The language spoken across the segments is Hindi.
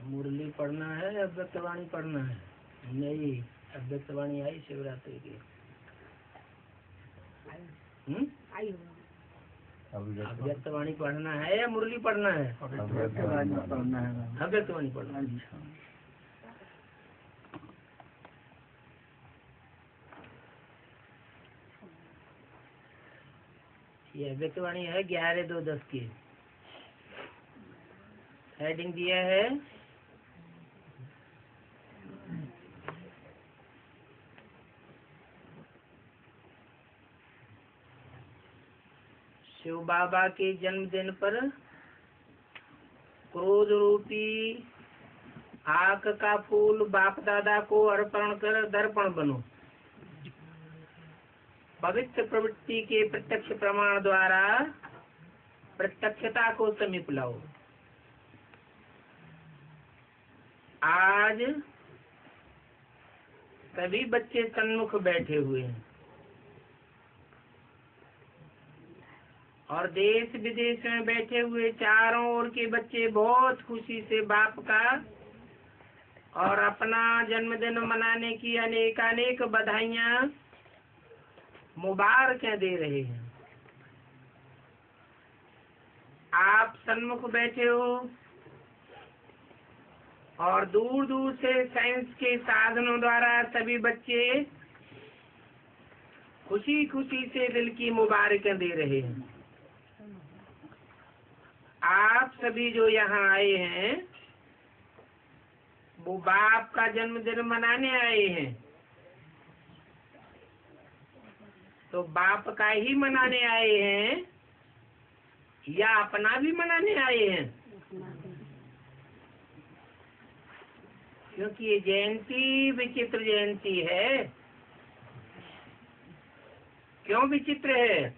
मुरली पढ़ना है, अव्यक्तवाणी पढ़ना है? नहीं, अव्यक्तवाणी आई शिवरात्रि की। अव्यक्तवाणी पढ़ना है या मुरली पढ़ना है? अव्यक्तवाणी पढ़ना है। अव्यक्तवाणी पढ़ना है। ये अव्यक्तवाणी है 11/2/10 की। हेडिंग दिया है शिव बाबा के जन्मदिन पर क्रोध रूपी आक का फूल बाप दादा को अर्पण कर दर्पण बनो। पवित्र प्रवृत्ति के प्रत्यक्ष प्रमाण द्वारा प्रत्यक्षता को समीप लाओ। आज सभी बच्चे सन्मुख बैठे हुए हैं और देश विदेश में बैठे हुए चारों ओर के बच्चे बहुत खुशी से बाप का और अपना जन्मदिन मनाने की अनेकानेक बधाइयाँ मुबारकें दे रहे हैं। आप सन्मुख बैठे हो और दूर दूर से साइंस के साधनों द्वारा सभी बच्चे खुशी खुशी से दिल की मुबारकें दे रहे हैं। आप सभी जो यहाँ आए हैं वो बाप का जन्मदिन मनाने आए हैं, तो बाप का ही मनाने आए हैं या अपना भी मनाने आए हैं? क्योंकि ये जयंती विचित्र जयंती है। क्यों विचित्र है?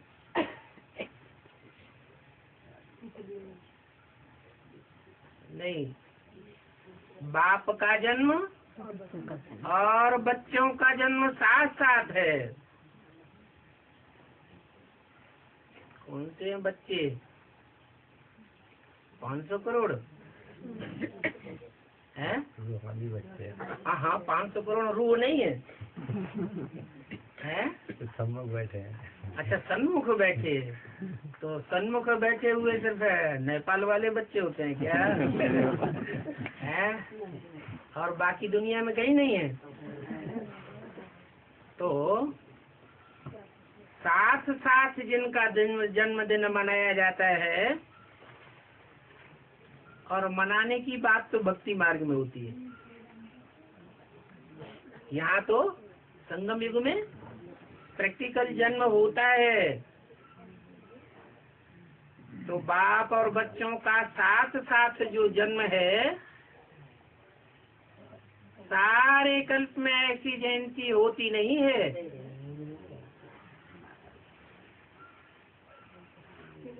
नहीं, बाप का जन्म और बच्चों का जन्म साथ साथ है। कौन से हैं बच्चे? 500 करोड़ हैं? हाँ, 500 करोड़ रूह नहीं है, हैं? सन्मुख बैठे हैं। अच्छा, सन्मुख बैठे। तो सन्मुख बैठे हुए सिर्फ नेपाल वाले बच्चे होते हैं क्या? हैं? और बाकी दुनिया में कहीं नहीं है? तो साथ साथ जिनका जन्मदिन मनाया जाता है, और मनाने की बात तो भक्ति मार्ग में होती है। यहाँ तो संगम युग में प्रैक्टिकल जन्म होता है। तो बाप और बच्चों का साथ साथ जो जन्म है, सारे कल्प में ऐसी जयंती होती नहीं है।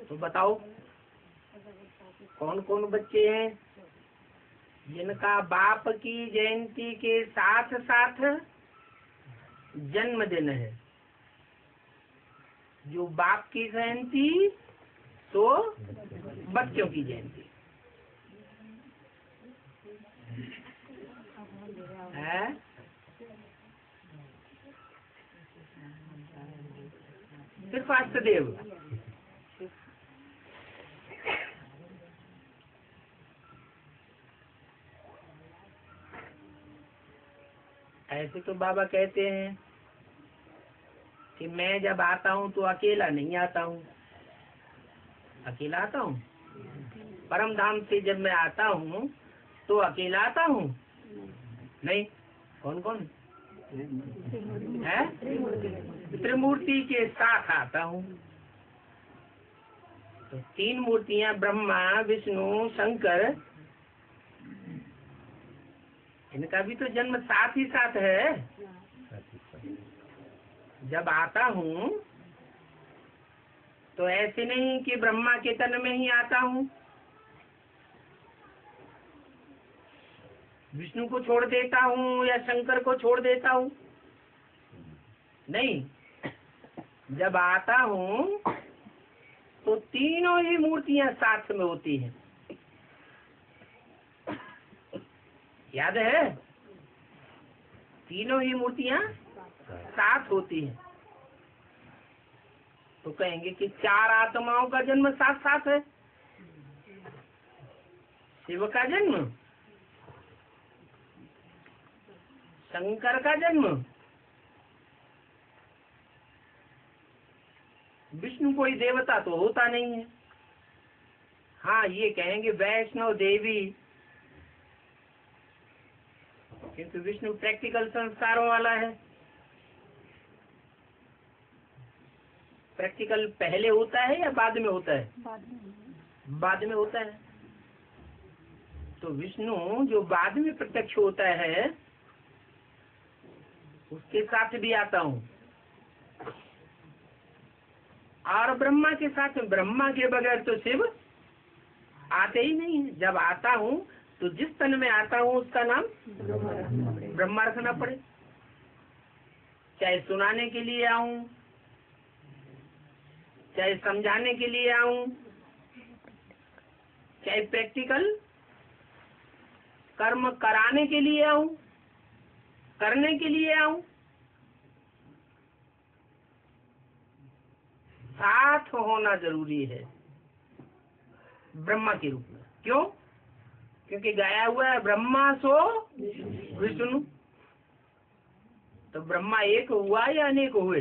तो बताओ कौन कौन बच्चे हैं जिनका बाप की जयंती के साथ साथ जन्मदिन है? जो बाप की जयंती तो बच्चों की जयंती है। सिर्फ अष्टदेव। ऐसे तो बाबा कहते हैं कि मैं जब आता हूँ तो अकेला नहीं आता हूँ। अकेला आता हूँ? परम धाम से जब मैं आता हूँ तो अकेला आता हूँ? नहीं। कौन कौन है? त्रिमूर्ति के साथ आता हूँ। तो 3 मूर्तियाँ ब्रह्मा विष्णु शंकर, इनका भी तो जन्म साथ ही साथ है। जब आता हूँ तो ऐसे नहीं कि ब्रह्मा के तन में ही आता हूँ, विष्णु को छोड़ देता हूँ या शंकर को छोड़ देता हूँ। नहीं, जब आता हूँ तो तीनों ही मूर्तियाँ साथ में होती हैं। याद है? तीनों ही मूर्तियां साथ होती हैं। तो कहेंगे कि चार आत्माओं का जन्म साथ साथ है। शिव का जन्म, शंकर का जन्म, विष्णु कोई देवता तो होता नहीं है। हाँ, ये कहेंगे वैष्णव देवी, किंतु विष्णु प्रैक्टिकल संस्कारों वाला है। प्रैक्टिकल पहले होता है या बाद में होता है? बाद में होता है। तो विष्णु जो बाद में प्रत्यक्ष होता है उसके साथ भी आता हूँ, और ब्रह्मा के साथ। ब्रह्मा के बगैर तो शिव आते ही नहीं है। जब आता हूँ तो जिस तन में आता हूँ उसका नाम ब्रह्मा रखना पड़े। चाहे सुनाने के लिए आऊं, चाहे समझाने के लिए आऊं, चाहे प्रैक्टिकल कर्म कराने के लिए आऊं, करने के लिए आऊं, साथ होना जरूरी है ब्रह्मा के रूप में। क्यों? क्योंकि गाया हुआ है ब्रह्मा सो विष्णु। तो ब्रह्मा एक हुआ या अनेक हुए?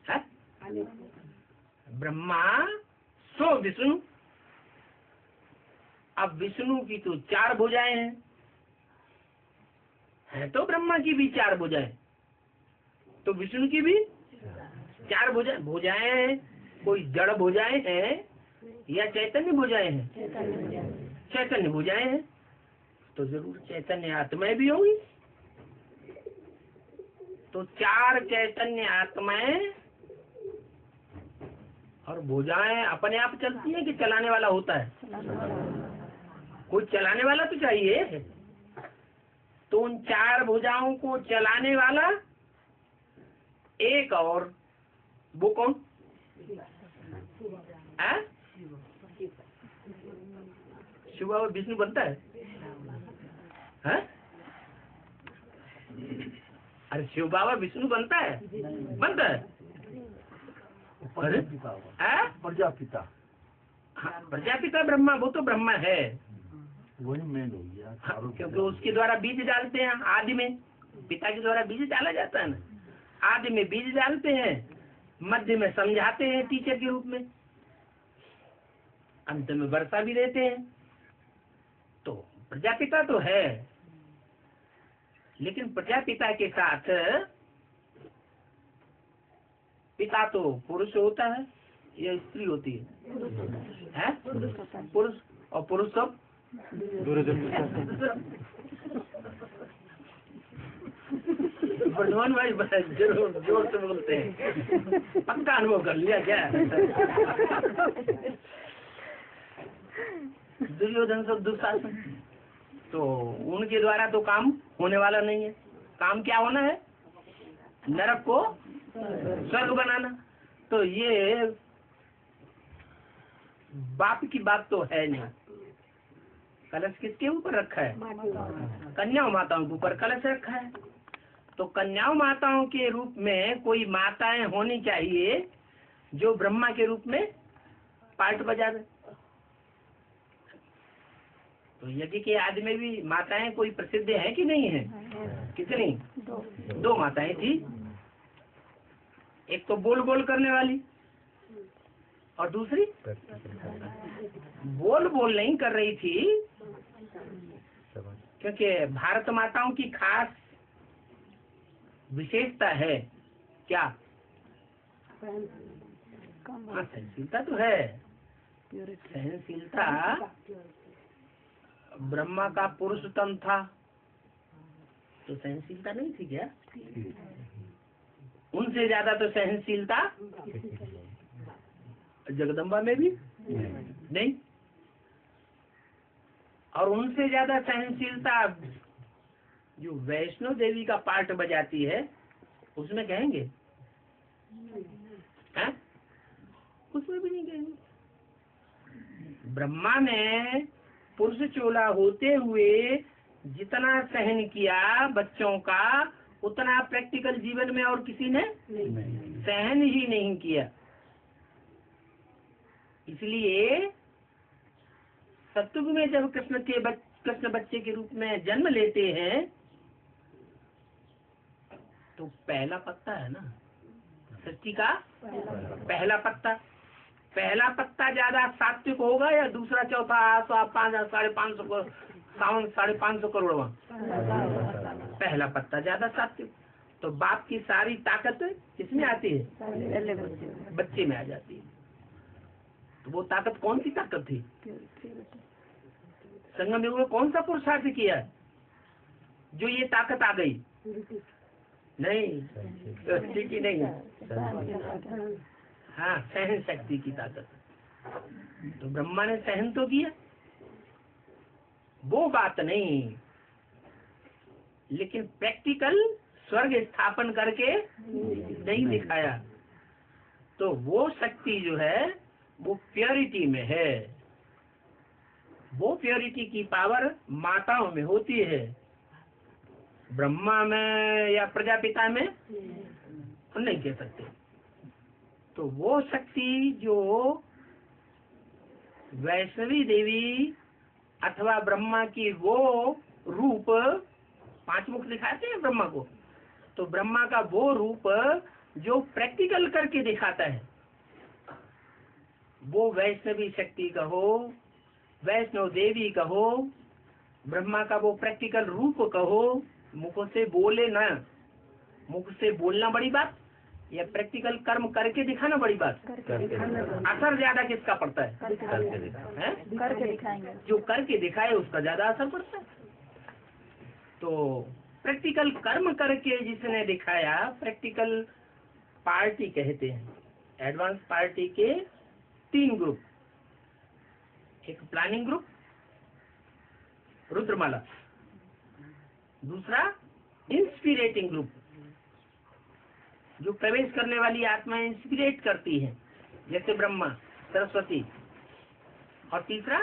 है? ब्रह्मा सो विष्णु। अब विष्णु की तो चार भुजाएं हैं, है तो ब्रह्मा की भी चार भुजाएं, तो विष्णु की भी चार भुजाएं हैं। कोई जड़ भुजाएं हैं या चैतन्य भुजाएं हैं? चैतन्य भुजाएं हैं, तो जरूर चैतन्य आत्माएं भी होंगी। तो चार चैतन्य आत्माएं और भुजाएं अपने आप चलती है कि चलाने वाला होता है? कोई चलाने वाला तो चाहिए। तो उन चार भुजाओं को चलाने वाला एक, और वो कौन? शिव और विष्णु बनता है? अरे शिव बाबा विष्णु बनता है? बनता है? अरे प्रजापिता। हाँ, प्रजापिता ब्रह्मा, वो तो ब्रह्मा है, वही मेन हो गया। हाँ, क्योंकि उसके द्वारा बीज डालते हैं। आदि में पिता के द्वारा बीज डाला जाता है ना, आदि में बीज डालते हैं, मध्य में समझाते हैं टीचर के रूप में, अंत में वर्षा भी देते हैं। तो प्रजापिता तो है, लेकिन प्रजापिता के साथ पिता तो पुरुष होता है या स्त्री होती है? पुरुष। और पुरुष सब वर्धमान भाई जरूर जोर से बोलते हैं, पक्का अनुभव कर लिया क्या? दुर्योधन सब दुशासन, तो उनके द्वारा तो काम होने वाला नहीं है। काम क्या होना है? नरक को स्वर्ग बनाना। तो ये बाप की बात तो है नहीं। कलश किसके ऊपर रखा है? कन्याओं माताओं के ऊपर कलश रखा है। तो कन्याओं माताओं के रूप में कोई माताएं होनी चाहिए जो ब्रह्मा के रूप में पार्ट बजा दे। तो यज्ञ के आदि में भी माताएं कोई प्रसिद्ध है कि नहीं है? कितनी? दो माताएं थी। एक तो बोल बोल करने वाली, और दूसरी बोल बोल नहीं कर रही थी, क्योंकि भारत माताओं की खास विशेषता है क्या? हाँ, सहनशीलता तो है। सहनशीलता ब्रह्मा का पुरुष तन था, तो सहनशीलता नहीं थी क्या? उनसे ज्यादा तो सहनशीलता जगदम्बा में भी नहीं, और उनसे ज्यादा सहनशीलता जो वैष्णो देवी का पार्ट बजाती है उसमें कहेंगे? हैं? उसमें भी नहीं कहेंगे। ब्रह्मा ने पुरुष चोला होते हुए जितना सहन किया बच्चों का, उतना प्रैक्टिकल जीवन में और किसी ने सहन ही नहीं किया। इसलिए सतयुग में जब कृष्ण बच्चे के रूप में जन्म लेते हैं तो पहला पत्ता है ना सृष्टि का, पहला पत्ता ज्यादा सात्विक होगा या दूसरा चौथा 550 550 करोड़ पहला पत्ता ज्यादा सात्विक। तो बाप की सारी ताकत किसमें आती है? बच्चे में आ जाती है। तो वो ताकत कौन सी ताकत थी? संगम युग में कौन सा पुरुषार्थ किया जो ये ताकत आ गई? नहीं, की नहीं, हाँ सहन शक्ति की ताकत। तो ब्रह्मा ने सहन तो किया, वो बात नहीं, लेकिन प्रैक्टिकल स्वर्ग स्थापन करके नहीं दिखाया। तो वो शक्ति जो है वो प्योरिटी में है। वो प्योरिटी की पावर माताओं में होती है, ब्रह्मा में या प्रजापिता में नहीं कह सकते। तो वो शक्ति जो वैष्णवी देवी अथवा ब्रह्मा की वो रूप, 5 मुख दिखाते हैं ब्रह्मा को, तो ब्रह्मा का वो रूप जो प्रैक्टिकल करके दिखाता है, वो वैष्णवी शक्ति कहो, वैष्णव देवी कहो, ब्रह्मा का वो प्रैक्टिकल रूप कहो। मुख से बोले ना, मुख से बोलना बड़ी बात या प्रैक्टिकल कर्म करके दिखाना बड़ी बात? असर ज्यादा किसका पड़ता है? करके दिखाएंगे। जो करके दिखाए उसका ज्यादा असर पड़ता है। तो प्रैक्टिकल कर्म करके जिसने दिखाया, प्रैक्टिकल पार्टी कहते हैं। एडवांस पार्टी के 3 ग्रुप, एक प्लानिंग ग्रुप रुद्रमाला, दूसरा इंस्पिरेटिंग ग्रुप जो प्रवेश करने वाली आत्मा इंस्पिरेट करती है जैसे ब्रह्मा सरस्वती, और तीसरा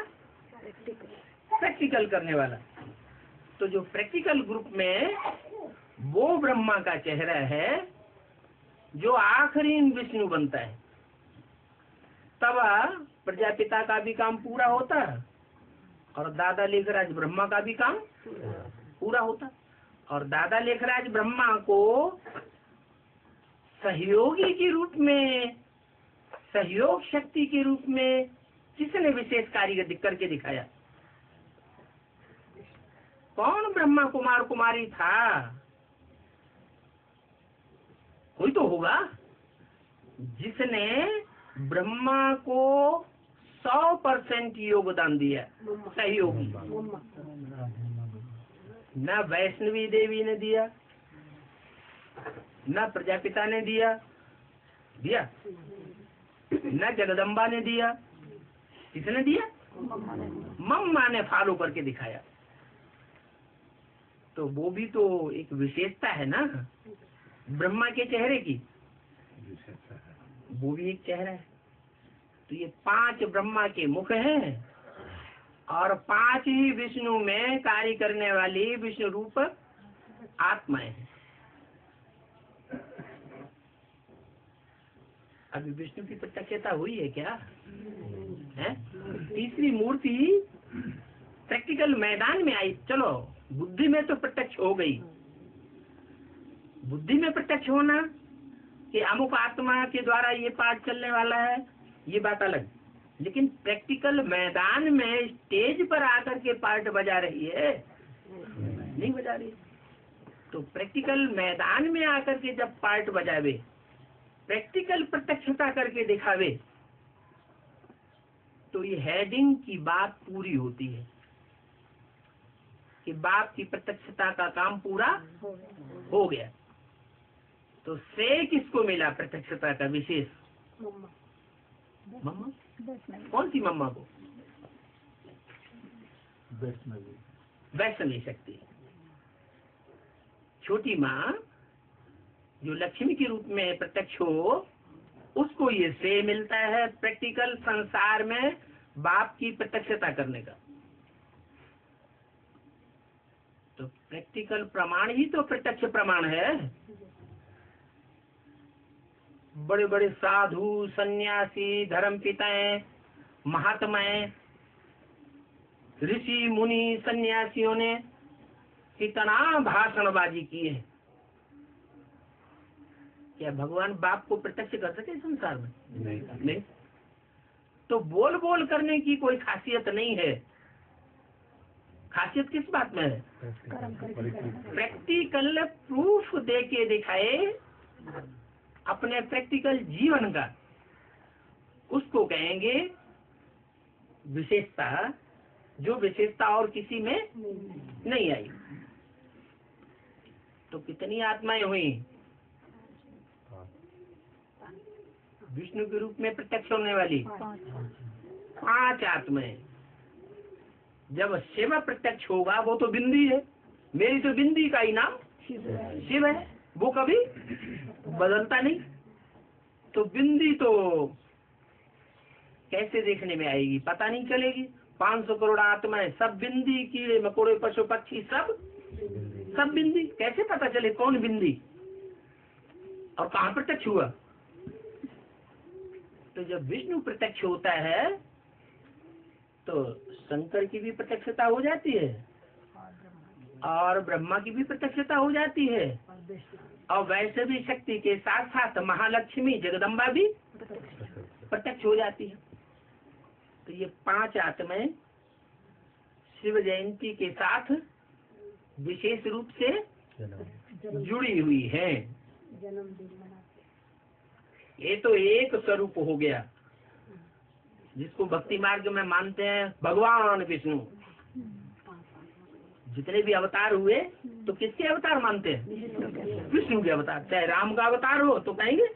प्रैक्टिकल करने वाला। तो जो प्रैक्टिकल ग्रुप में वो ब्रह्मा का चेहरा है जो आखिरी विष्णु बनता है, तब प्रजापिता का भी काम पूरा होता है और दादा लेखराज ब्रह्मा का भी काम पूरा होता। और दादा लेखराज ब्रह्मा को सहयोगी के रूप में, सहयोग शक्ति के रूप में किसने विशेष कार्य करके दिखाया? कौन ब्रह्मा कुमार कुमारी था? कोई तो होगा जिसने ब्रह्मा को 100% योगदान दिया, सहयोगी। न वैष्णवी देवी ने दिया, न प्रजापिता ने दिया, न जगदम्बा ने दिया। किसने दिया? मम्मा ने फॉलो करके दिखाया। तो वो भी तो एक विशेषता है ना ब्रह्मा के चेहरे की, वो भी एक चेहरा है। तो ये 5 ब्रह्मा के मुख हैं और 5 ही विष्णु में कार्य करने वाली विष्णु रूप आत्माएं हैं। अभी विष्णु की प्रत्यक्षता हुई है क्या? है? तीसरी मूर्ति प्रैक्टिकल मैदान में आई। चलो बुद्धि में तो प्रत्यक्ष हो गई, बुद्धि में प्रत्यक्ष होना कि अमुक आत्मा के द्वारा ये पाठ चलने वाला है, ये बात अलग। लेकिन प्रैक्टिकल मैदान में स्टेज पर आकर के पार्ट बजा रही है, नहीं बजा रही। तो प्रैक्टिकल मैदान में आकर के जब पार्ट बजावे, प्रैक्टिकल प्रत्यक्षता करके दिखावे, तो ये हेडिंग की बात पूरी होती है कि बाप की प्रत्यक्षता का काम पूरा हो गया। तो से किसको मिला प्रत्यक्षता का विशेष? मम्मा। कौन सी मम्मा को? वैष्णवी शक्ति। छोटी माँ जो लक्ष्मी के रूप में प्रत्यक्ष हो, उसको ये से मिलता है प्रैक्टिकल संसार में बाप की प्रत्यक्षता करने का। तो प्रैक्टिकल प्रमाण ही तो प्रत्यक्ष प्रमाण है। बड़े बड़े साधु, सन्यासी, धर्म पिताएं, महात्माएं, ऋषि मुनि, सन्यासियों ने कितना भाषणबाजी की है। क्या भगवान बाप को प्रत्यक्ष कर सके संसार में? नहीं। तो बोल बोल करने की कोई खासियत नहीं है। खासियत किस बात में है? प्रैक्टिकल प्रूफ दे के दिखाए अपने प्रैक्टिकल जीवन का, उसको कहेंगे विशेषता, जो विशेषता और किसी में नहीं आई। तो कितनी आत्माएं हुई? विष्णु के रूप में प्रत्यक्ष होने वाली 5 आत्माएं। जब शिव प्रत्यक्ष होगा, वो तो बिंदी है, मेरी तो बिंदी का ही नाम शिव है, वो कभी बदलता नहीं। तो बिंदी तो कैसे देखने में आएगी? पता नहीं चलेगी। 500 करोड़ आत्माएं सब बिंदी, कीड़े मकोड़े, पशु पक्षी सब बिंदी। कैसे पता चले कौन बिंदी और कहाँ प्रत्यक्ष हुआ? तो जब विष्णु प्रत्यक्ष होता है तो शंकर की भी प्रत्यक्षता हो जाती है और ब्रह्मा की भी प्रत्यक्षता हो जाती है, और वैसे भी शक्ति के साथ साथ महालक्ष्मी जगदम्बा भी प्रत्यक्ष हो जाती है। तो ये 5 आत्माएं शिव जयंती के साथ विशेष रूप से जुड़ी हुई हैं। ये तो एक स्वरूप हो गया जिसको भक्ति मार्ग में मानते हैं भगवान विष्णु। जितने भी अवतार हुए तो किसके अवतार मानते हैं? विष्णु के अवतार। चाहे राम का अवतार हो तो कहेंगे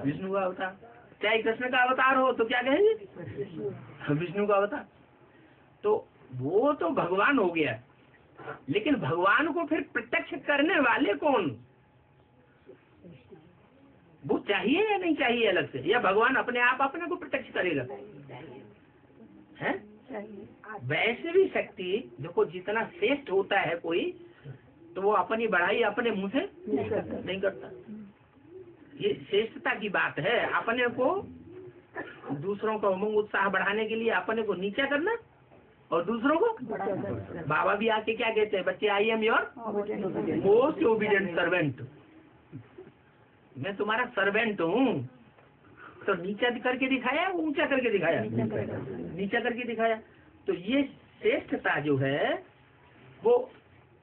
विष्णु का अवतार, चाहे कृष्ण का अवतार हो तो क्या कहेंगे? विष्णु का अवतार। तो वो तो भगवान हो गया, लेकिन भगवान को फिर प्रत्यक्ष करने वाले कौन? वो चाहिए या नहीं चाहिए अलग से, या भगवान अपने आप अपने को प्रत्यक्ष करेगा? है वैसे भी शक्ति देखो, जितना श्रेष्ठ होता है कोई तो वो अपनी बढ़ाई अपने मुंह से नहीं करता। ये श्रेष्ठता की बात है। अपने को दूसरों का उमंग उत्साह बढ़ाने के लिए अपने को नीचा करना और दूसरों को। बाबा भी आके क्या कहते हैं? बच्चे, I am your most obedient servant. मैं तुम्हारा सर्वेंट हूँ। तो नीचा करके दिखाया, ऊंचा करके दिखाया? नीचा करके दिखाया। तो ये श्रेष्ठता जो है वो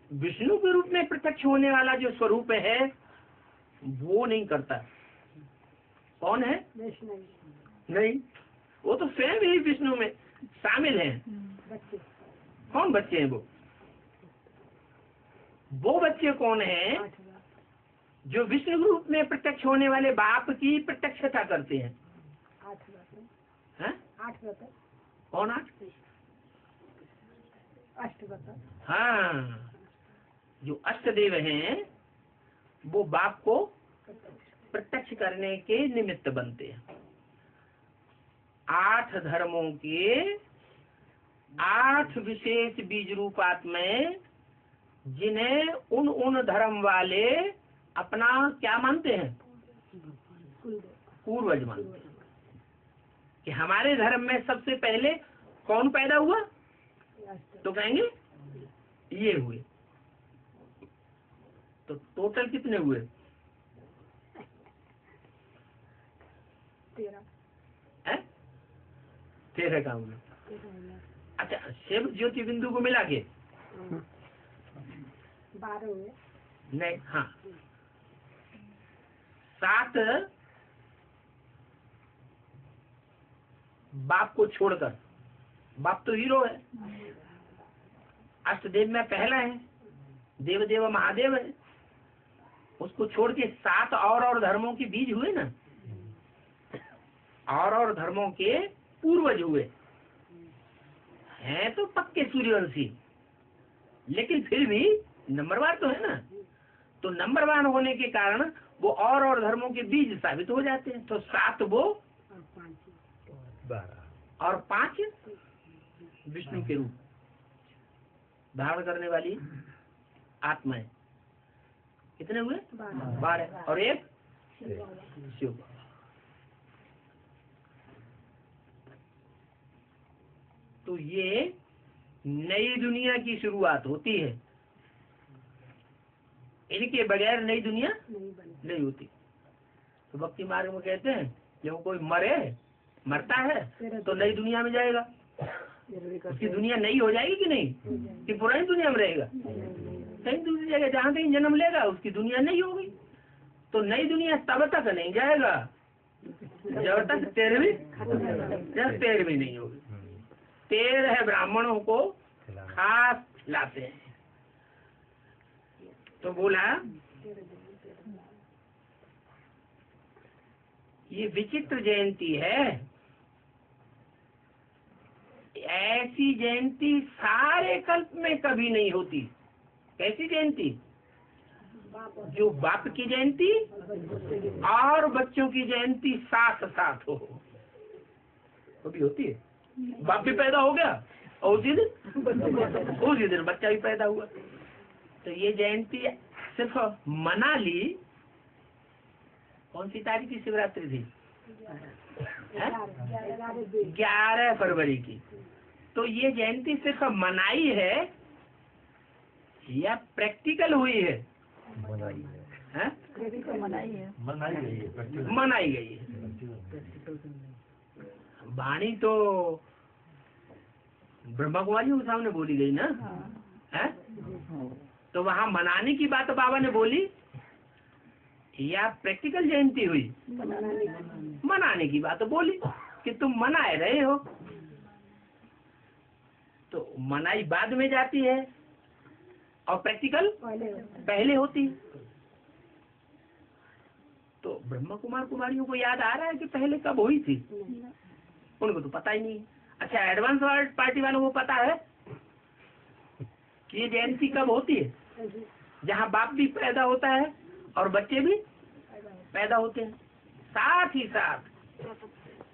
विष्णु के रूप में प्रत्यक्ष होने वाला जो स्वरूप है वो नहीं करता। कौन है? नहीं, वो तो स्वयं ही विष्णु में शामिल है। कौन बच्चे हैं वो बच्चे कौन हैं जो विष्णु रूप में प्रत्यक्ष होने वाले बाप की प्रत्यक्षता करते हैं? 8 कौन? 8 हाँ, जो अष्टदेव हैं वो बाप को प्रत्यक्ष करने के निमित्त बनते हैं। 8 धर्मों के 8 विशेष बीज रूप आत्माएं, जिन्हें उन धर्म वाले अपना क्या मानते हैं? पूर्वज मानते हैं। कि हमारे धर्म में सबसे पहले कौन पैदा हुआ? तो कहेंगे ये हुए। तो टोटल कितने हुए? 13 काम हुए। अच्छा, शिव ज्योति बिंदु को मिला के 12 हुए। नहीं, हाँ, 7 बाप को छोड़कर। बाप तो हीरो है, अष्टदेव में पहला है, देव देव महादेव है। उसको छोड़ के 7 और धर्मों के बीज हुए ना, और धर्मों के पूर्वज हुए हैं। तो पक्के सूर्यवंशी, लेकिन फिर भी नंबरवार तो है ना। तो नंबरवार होने के कारण वो और धर्मों के बीज साबित हो जाते हैं। तो 7 वो 12 और 5 विष्णु के रूप धारण करने वाली आत्माएं। कितने हुए? 12। और एक शिव बाबा। तो ये नई दुनिया की शुरुआत होती है, इनके बगैर नई दुनिया नहीं होती। तो भक्ति मार्ग में कहते हैं जब कोई मरता है तो नई दुनिया में जाएगा, उसकी दुनिया नई हो जाएगी कि नहीं, कि पुरानी दुनिया में रहेगा? कहीं दूसरी जगह जहाँ कहीं जन्म लेगा उसकी दुनिया नहीं होगी। तो नई दुनिया तब तक नहीं जाएगा जब तक 13वीं नहीं होगी। 13 ब्राह्मणों को खास लाते हैं। तो बोला ये विचित्र जयंती है, ऐसी जयंती सारे कल्प में कभी नहीं होती। कैसी जयंती? जो बाप की जयंती और बच्चों की जयंती साथ साथ हो, वो भी होती है। बाप भी पैदा हो गया और उसी दिन बच्चा भी पैदा हुआ। तो ये जयंती सिर्फ मना ली। कौन सी तारीख की शिवरात्रि थी? 11 फरवरी की। तो ये जयंती सिर्फ मनाई है या प्रैक्टिकल हुई है? मनाई गई है। वाणी तो ब्रह्मा कुमारी के सामने बोली गई ना, है? तो वहाँ मनाने की बात बाबा ने बोली या प्रैक्टिकल जयंती हुई? मनाने की बात बोली कि तुम मनाए रहे हो। तो मनाई बाद में जाती है और प्रैक्टिकल पहले होती है। तो ब्रह्मा कुमार कुमारियों को याद आ रहा है कि पहले कब हुई थी? उनको तो पता ही नहीं। अच्छा, एडवांस पार्टी वालों को पता है कि ये जयंती कब होती है? जहाँ बाप भी पैदा होता है और बच्चे भी पैदा होते हैं साथ ही साथ,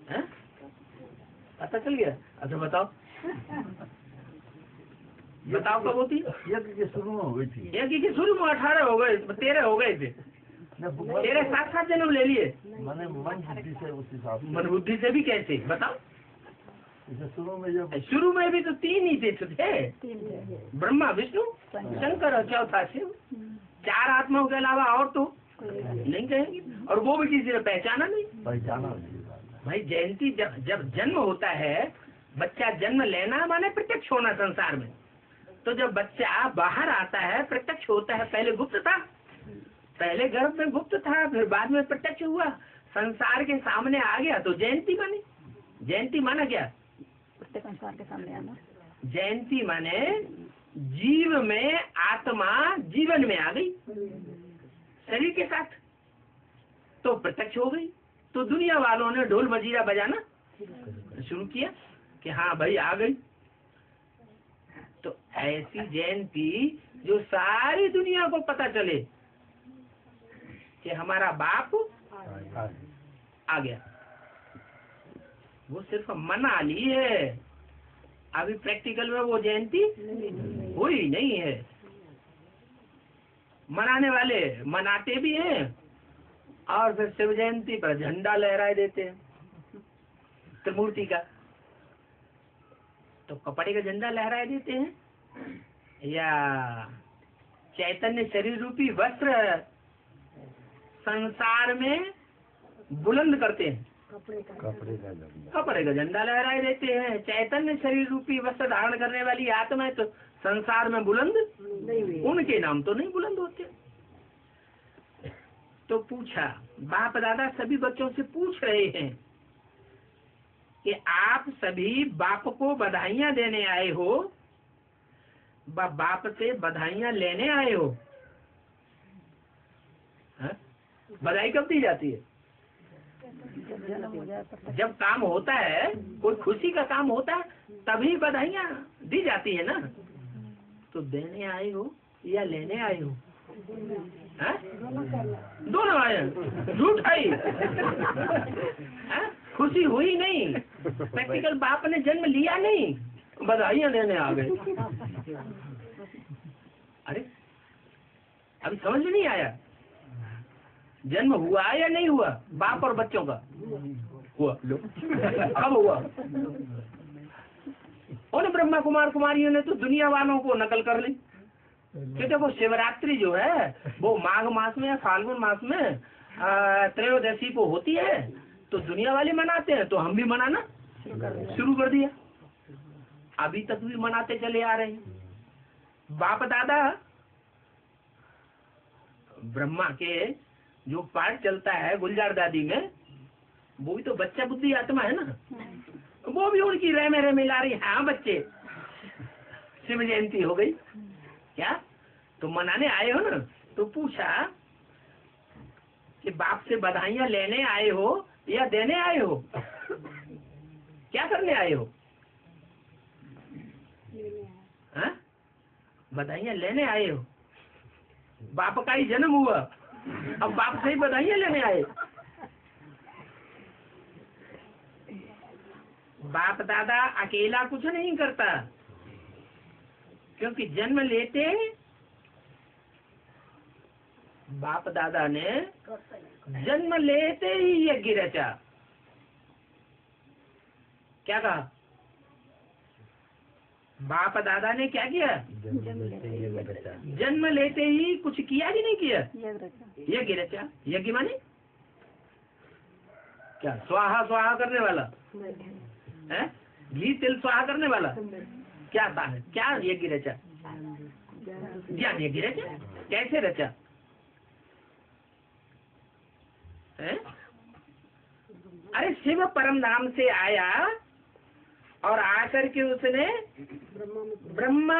है? पता चल गया? अच्छा बताओ कब होती? यज्ञ के शुरू में हुई थी। यज्ञ के शुरू में 18 हो गए, 13 हो गए थे। 13 साथ जन्म ले लिए। मैंने मन बुद्धि से उस हिसाब से। मन बुद्धि से भी कैसे बताओ? शुरू में भी तो 3 ही थे, ब्रह्मा विष्णु शंकर और चौथा शिव। 4 आत्माओं के अलावा और तो नहीं कहेंगे, और वो भी किसी ने पहचाना नहीं। भाई जयंती जब जन्म होता है, बच्चा जन्म लेना माने प्रत्यक्ष होना संसार में। तो जब बच्चा बाहर आता है प्रत्यक्ष होता है। पहले गुप्त था, पहले गर्भ में गुप्त था, फिर बाद में प्रत्यक्ष हुआ, संसार के सामने आ गया तो जयंती बनी। जयंती माना क्या? संसार के सामने आना। जयंती माने जीव में आत्मा जीवन में आ गई शरीर के साथ, तो प्रत्यक्ष हो गई। तो दुनिया वालों ने ढोल मजीरा बजाना शुरू किया कि हाँ भाई आ गई। तो ऐसी जयंती जो सारी दुनिया को पता चले कि हमारा बाप आ गया, वो सिर्फ मना ली है। अभी प्रैक्टिकल में वो जयंती हुई नहीं है। मनाने वाले मनाते भी हैं और फिर शिव जयंती पर झंडा लहराए देते हैं त्रिमूर्ति का। तो कपड़े का झंडा लहराए देते हैं या चैतन्य शरीर रूपी वस्त्र संसार में बुलंद करते हैं। कपड़े का झंडा लहराए देते हैं। चैतन्य शरीर रूपी वस्त्र धारण करने वाली आत्मा तो संसार में बुलंद उनके नाम तो नहीं बुलंद होते। तो पूछा, बाप दादा सभी बच्चों से पूछ रहे हैं कि आप सभी बाप को बधाइयां देने आए हो, बाप से बधाइयां लेने आए हो? बधाई कब दी जाती है? जब काम होता है, कोई खुशी का काम होता है, तभी बधाइयां दी जाती है ना। तो देने आए हो या लेने आए हो? दोनों आए। झूठ है। खुशी हुई नहीं, प्रैक्टिकल बाप ने जन्म लिया नहीं, बधाइयां देने आ गए। अरे अभी समझ में नहीं आया? जन्म हुआ या नहीं हुआ बाप और बच्चों का? हुआ। लो कब हुआ? उन ब्रह्मा कुमार कुमारियों ने तो दुनिया वालों को नकल कर ली कि देखो शिवरात्रि जो है वो माघ मास में या फाल्गुन मास में त्रयोदशी को होती है, तो दुनिया वाले मनाते हैं तो हम भी मनाना शुरू कर दिया। अभी तक भी मनाते चले आ रहे हैं। बाप दादा ब्रह्मा के जो पाठ चलता है गुलजार दादी में, वो भी तो बच्चा बुद्धि आत्मा है ना, वो भी उनकी रह में ला रही। हाँ बच्चे शिव जयंती हो गई क्या? तो मनाने आए हो ना? तो पूछा कि बाप से बधाइयां लेने आए हो या देने आए हो? क्या करने आए हो? हाँ? बधाइयां लेने आए हो। बाप का ही जन्म हुआ, अब बाप से ही बधाइयां लेने आए। बाप दादा अकेला कुछ नहीं करता, क्योंकि जन्म लेते बाप दादा ने जन्म लेते ही यज्ञ रचा। क्या कहा? बाप दादा ने क्या किया? जन्म लेते ही कुछ किया कि नहीं किया? यज्ञ रचा। यज्ञ माने क्या? स्वाहा स्वाहा करने वाला है? घी तिल स्वाहा करने वाला क्या था? क्या यज्ञ रचा? ज्ञान यज्ञ रचा। कैसे रचा है? अरे शिव परम धाम से आया और आकर के उसने ब्रह्मा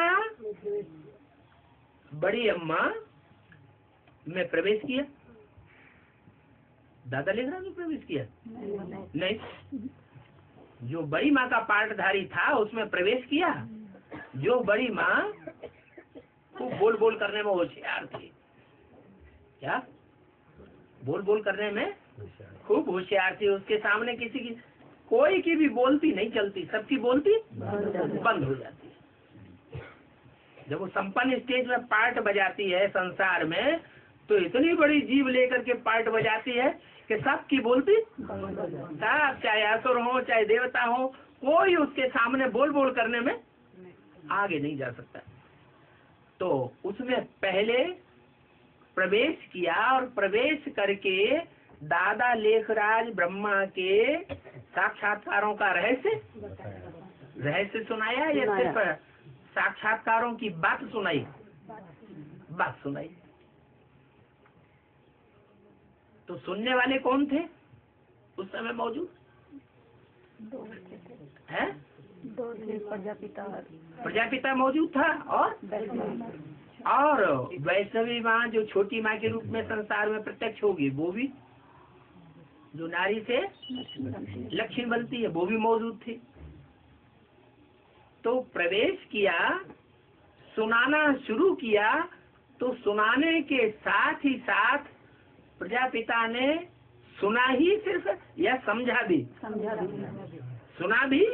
बड़ी अम्मा में प्रवेश किया। दादा लिख रहा प्रवेश किया नहीं, जो बड़ी माँ का पाठधारी था उसमें प्रवेश किया। जो बड़ी माँ खूब बोल बोल करने में होशियार थी। क्या? बोल बोल करने में खूब होशियार थी। उसके सामने किसी की कोई की भी बोलती नहीं चलती, सबकी बोलती बंद हो जाती है। जब वो संपन्न स्टेज में पार्ट बजाती है संसार में, तो इतनी बड़ी जीव लेकर के पार्ट बजाती है कि सबकी बोलती सब, चाहे असुर हो चाहे देवता हो, कोई उसके सामने बोल बोल करने में आगे नहीं जा सकता। तो उसमें पहले प्रवेश किया और प्रवेश करके दादा लेखराज ब्रह्मा के साक्षात्कारों का रहस्य सुनाया या सिर्फ साक्षात्कारों की बात सुनाई? बात सुनाई। तो सुनने वाले कौन थे उस समय मौजूद? है? प्रजापिता मौजूद था और वैष्णवी माँ जो छोटी माँ के रूप में संसार में प्रत्यक्ष होगी, वो भी जो नारी से लक्ष्मी बनती है, वो भी मौजूद थी। तो प्रवेश किया, सुनाना शुरू किया। तो सुनाने के साथ ही साथ प्रजापिता ने सुना ही सिर्फ या समझा भी? सुना भी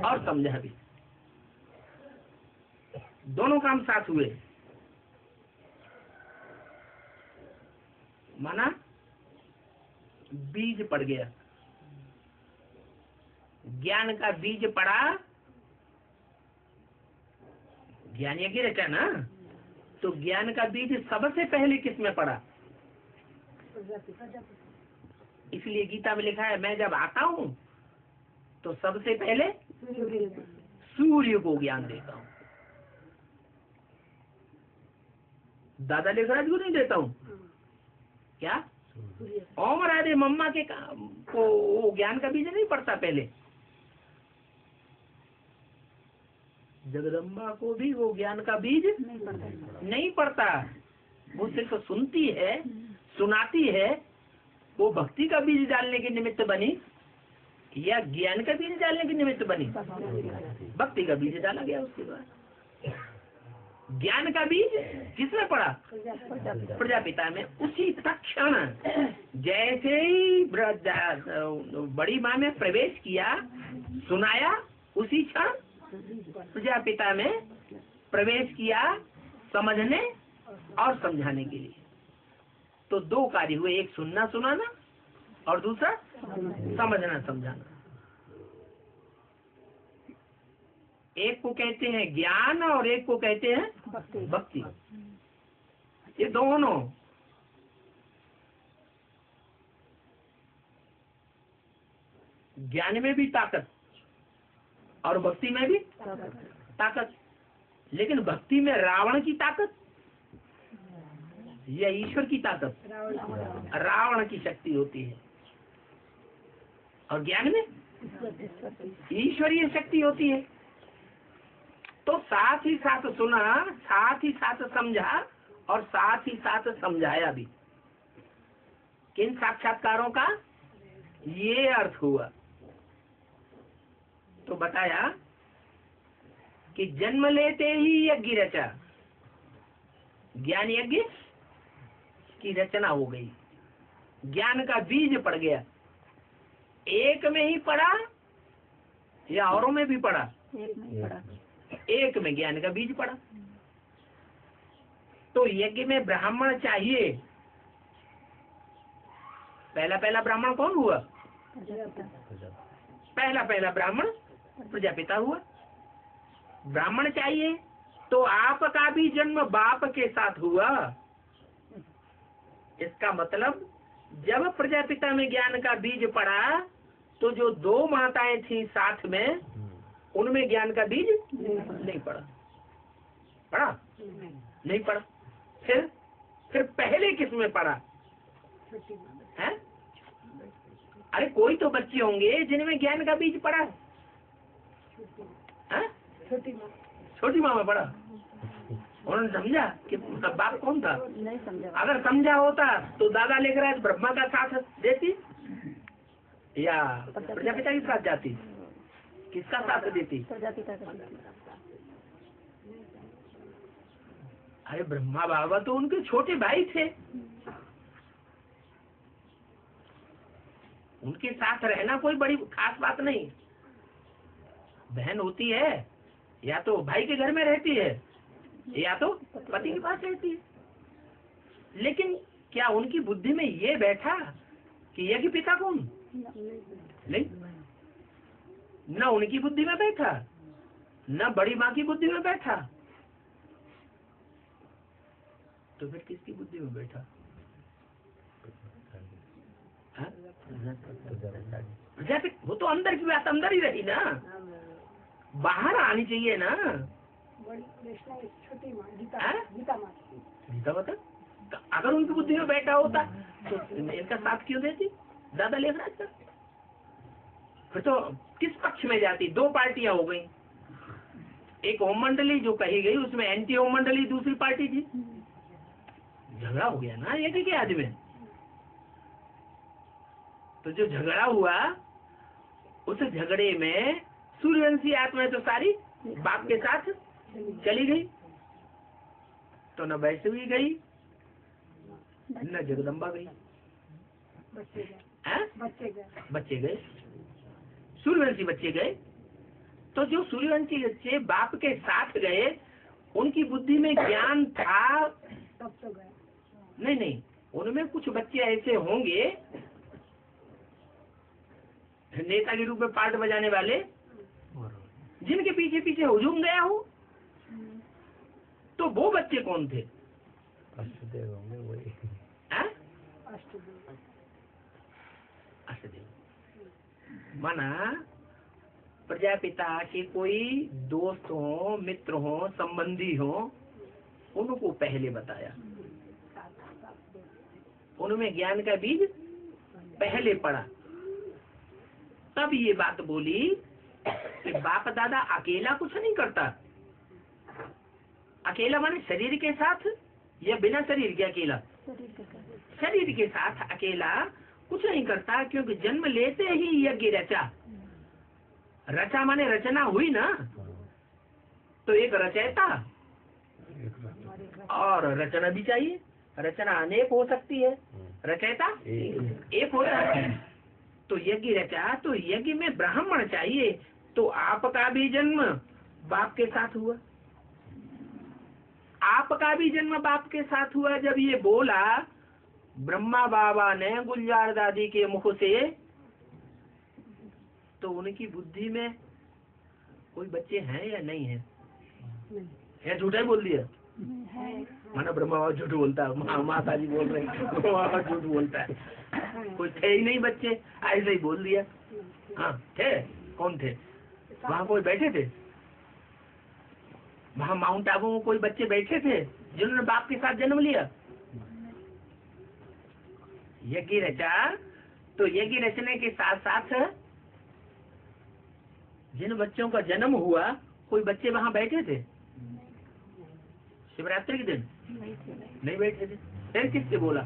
और समझा भी, दोनों काम साथ हुए। माना बीज पड़ गया, ज्ञान का बीज पड़ा। ज्ञान यज्ञ रचा ना, तो ज्ञान का बीज सबसे पहले किस में पड़ा? इसलिए गीता में लिखा है, मैं जब आता हूँ तो सबसे पहले सूर्य को ज्ञान देता हूँ। दादा लेखराज को नहीं देता हूँ। क्या? ओम राधे मम्मा के को वो ज्ञान का बीज नहीं पड़ता पहले? जगदम्बा को भी वो ज्ञान का बीज नहीं पड़ता। वो सिर्फ सुनती है, सुनाती है। वो भक्ति का बीज डालने के निमित्त बनी या ज्ञान का बीज डालने के निमित्त बनी? भक्ति का बीज डाला गया। उसके बाद ज्ञान का बीज किसमें पड़ा? प्रजापिता में। उसी तत्क्षण जैसे ही बड़ी माँ में प्रवेश किया, सुनाया, उसी क्षण प्रजापिता में प्रवेश किया समझने और समझाने के लिए। तो दो कार्य हुए, एक सुनना सुनाना और दूसरा समझना समझाना। एक को कहते हैं ज्ञान और एक को कहते हैं भक्ति। ये दोनों ज्ञान में भी ताकत और भक्ति में भी ताकत, लेकिन भक्ति में रावण की ताकत या ईश्वर की ताकत? रावण की शक्ति होती है, और ज्ञान में ईश्वरीय शक्ति होती है। तो साथ ही साथ सुना, साथ ही साथ समझा और साथ ही साथ समझाया भी। किन साक्षात्कारों का ये अर्थ हुआ? तो बताया कि जन्म लेते ही यज्ञ रचा, ज्ञान यज्ञ की रचना हो गई, ज्ञान का बीज पड़ गया। एक में ही पड़ा या औरों में भी पड़ा? एक में ज्ञान का बीज पड़ा। तो यज्ञ में ब्राह्मण चाहिए। पहला ब्राह्मण कौन हुआ? पहला ब्राह्मण प्रजापिता हुआ। ब्राह्मण चाहिए तो आपका भी जन्म बाप के साथ हुआ। इसका मतलब जब प्रजापिता में ज्ञान का बीज पड़ा तो जो दो माताएं थी साथ में, उनमें ज्ञान का बीज नहीं पड़ा। पड़ा? नहीं पड़ा। फिर पहले किस में पड़ा है? अरे कोई तो बच्चे होंगे जिनमें ज्ञान का बीज पड़ा है? छोटी माँ में पड़ा। उन्होंने समझा कि बाप कौन था? नहीं समझा। अगर समझा होता तो दादा लेकर आज ब्रह्मा का साथ देती या प्रजापिता के साथ जाती? किसका साथ देती? प्रजापिता का। अरे ब्रह्मा बाबा तो उनके छोटे भाई थे, उनके साथ रहना कोई बड़ी खास बात नहीं। बहन होती है या तो भाई के घर में रहती है या तो पति के पास रहती है। लेकिन क्या उनकी बुद्धि में ये बैठा कि यज्ञ पिता कौन? नहीं, न उनकी बुद्धि में बैठा, न बड़ी माँ की बुद्धि में बैठा। तो फिर किसकी बुद्धि में बैठा? प्रजापिता। वो तो अंदर की बात अंदर ही रही ना, बाहर आनी चाहिए ना। गीता माता अगर उनकी बुद्धि में बैठा होता तो इनका साथ क्यों देती दादा लेखराज का? फिर तो किस पक्ष में जाती? दो पार्टियां हो गई। एक ओम मंडली जो कही गई, उसमें एंटी ओम मंडली दूसरी पार्टी थी। झगड़ा हो गया ना यज्ञ के आदि में। तो जो झगड़ा हुआ, उस झगड़े में सूर्यवंशी आत्मा तो सारी बाप के साथ चली गई। तो न वैष्णवी गई न जगदम्बा गई। बच्चे गए, सूर्यवंशी बच्चे गए। तो जो सूर्यवंशी बच्चे बाप के साथ गए, उनकी बुद्धि में ज्ञान था। नहीं, उनमें कुछ बच्चे ऐसे होंगे नेता के रूप में पार्ट बजाने वाले, जिनके पीछे पीछे हुजूम गया हो। तो वो बच्चे कौन थे? अष्टदेव होंगे वही। अष्टदेव माना प्रजापिता के कोई दोस्त हो, मित्र हो, संबंधी हो, उनको पहले बताया। उनमें ज्ञान का बीज पहले पड़ा। तब ये बात बोली कि बाप दादा अकेला कुछ नहीं करता। अकेला माने शरीर के साथ या बिना शरीर के अकेला? शरीर के साथ अकेला कुछ नहीं करता, क्योंकि जन्म लेते ही यज्ञ रचा। रचा माने रचना हुई ना। तो एक रचयिता और रचना भी चाहिए। रचना अनेक हो सकती है, रचयिता एक होता है। तो यज्ञ रचा, तो यज्ञ में ब्राह्मण चाहिए। तो आपका भी जन्म बाप के साथ हुआ। आपका भी जन्म बाप के साथ हुआ। जब ये बोला ब्रह्मा बाबा ने गुलजार दादी के मुख से, तो उनकी बुद्धि में कोई बच्चे हैं या नहीं है? है झूठा ही बोल दिया। माना ब्रह्मा बाबा झूठ बोलता है, माता जी बोल रहे हैं बाबा झूठ बोलता है, कोई थे ही नहीं बच्चे, ऐसे ही बोल दिया। हाँ थे, कौन थे वहाँ? कोई बैठे थे वहाँ माउंट आबू में? कोई बच्चे बैठे थे जिन्होंने बाप के साथ जन्म लिया? यज्ञ रचा, तो यज्ञ रचने के साथ साथ जिन बच्चों का जन्म हुआ, कोई बच्चे वहाँ बैठे थे शिवरात्रि के दिन? नहीं बैठे थे। फिर किससे बोला?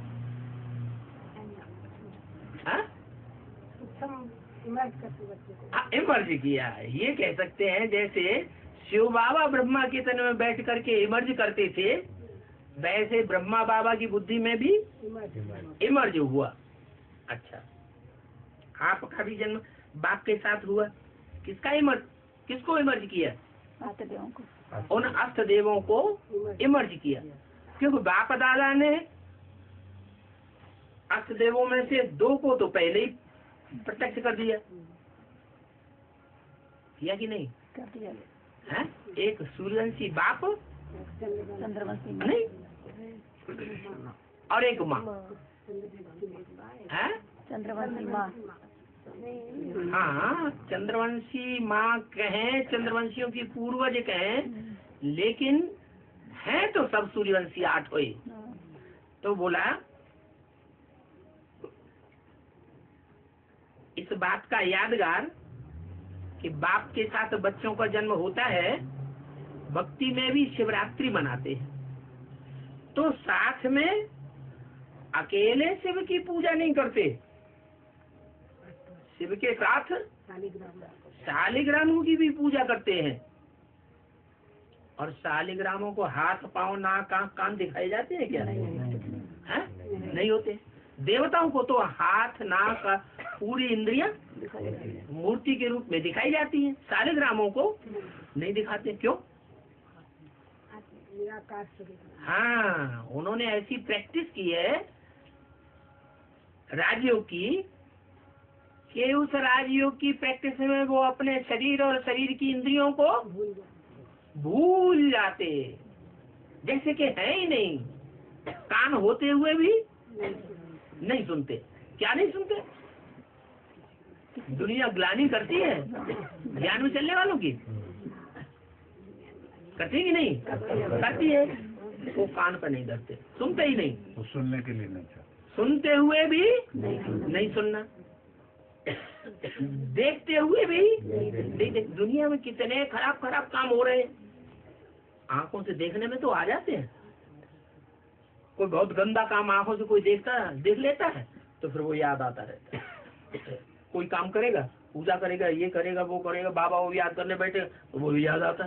इमर्ज किया। ये कह सकते हैं जैसे शिव बाबा ब्रह्मा के तन में बैठ करके इमर्ज करते थे, वैसे ब्रह्मा बाबा की बुद्धि में भी इमर्ज हुआ। अच्छा, आपका भी जन्म बाप के साथ हुआ। किसका इमर्ज? किसको इमर्ज किया? देवों को। उन अष्ट देवों को इमर्ज किया, क्योंकि बाप दादा ने अष्ट देवों में से 2 को तो पहले ही प्रत्यक्ष कर दिया, किया कि नहीं? कर दिया है? एक सूर्यवंशी बाप चंद्रवंशी नहीं, और एक माँ है। चंद्रवंशी माँ। हाँ, चंद्रवंशी माँ कहें, चंद्रवंशियों की पूर्वज कहें, लेकिन है तो सब सूर्यवंशी 8 हुए। तो बोला इस बात का यादगार कि बाप के साथ बच्चों का जन्म होता है, भक्ति में भी शिवरात्रि मनाते हैं, तो साथ में अकेले शिव की पूजा नहीं करते, शिव के साथ शालिग्रामों की भी पूजा करते हैं। और शालिग्रामों को हाथ पांव नाक आंख कान दिखाए जाते हैं क्या? नहीं होते। देवताओं को तो हाथ नाक पूरी इंद्रियां मूर्ति के रूप में दिखाई जाती हैं, शालिग्रामों को नहीं दिखाते। क्यों? हाँ, उन्होंने ऐसी प्रैक्टिस की है राजयोग की, कि उस राजयोग की प्रैक्टिस में वो अपने शरीर और शरीर की इंद्रियों को भूल जाते, जैसे कि है ही नहीं। कान होते हुए भी नहीं सुनते। क्या नहीं सुनते? दुनिया ग्लानि करती है ज्ञान में चलने वालों की, करती कि नहीं? करती है। वो कान पर नहीं धरते, सुनते ही नहीं। वो सुनने के लिए नहीं चाहते, सुनते हुए भी नहीं सुनना, देखते हुए भी नहीं देख। दुनिया में कितने खराब खराब काम हो रहे हैं, आंखों से देखने में तो आ जाते हैं। कोई बहुत गंदा काम आंखों से कोई देख लेता है, तो फिर वो याद आता रहता है। कोई काम करेगा, पूजा करेगा, ये करेगा, वो करेगा, बाबा वो याद करने बैठे, तो वो भी याद आता।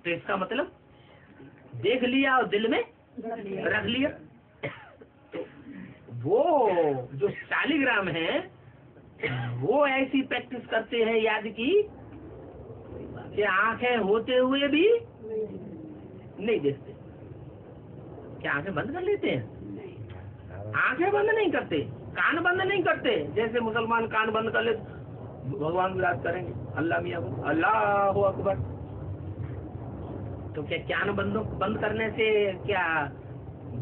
तो इसका मतलब देख लिया और दिल में रख लिया। वो जो शालिग्राम है, वो ऐसी प्रैक्टिस करते हैं याद की कि आंखें होते हुए भी नहीं देखते। क्या आंखें बंद कर लेते हैं? आंखें बंद नहीं करते, कान बंद नहीं करते। जैसे मुसलमान कान बंद कर ले, भगवान को याद करेंगे, अल्लाह मियाँ को, अल्लाह अकबर। तो क्या कान बंद करने से क्या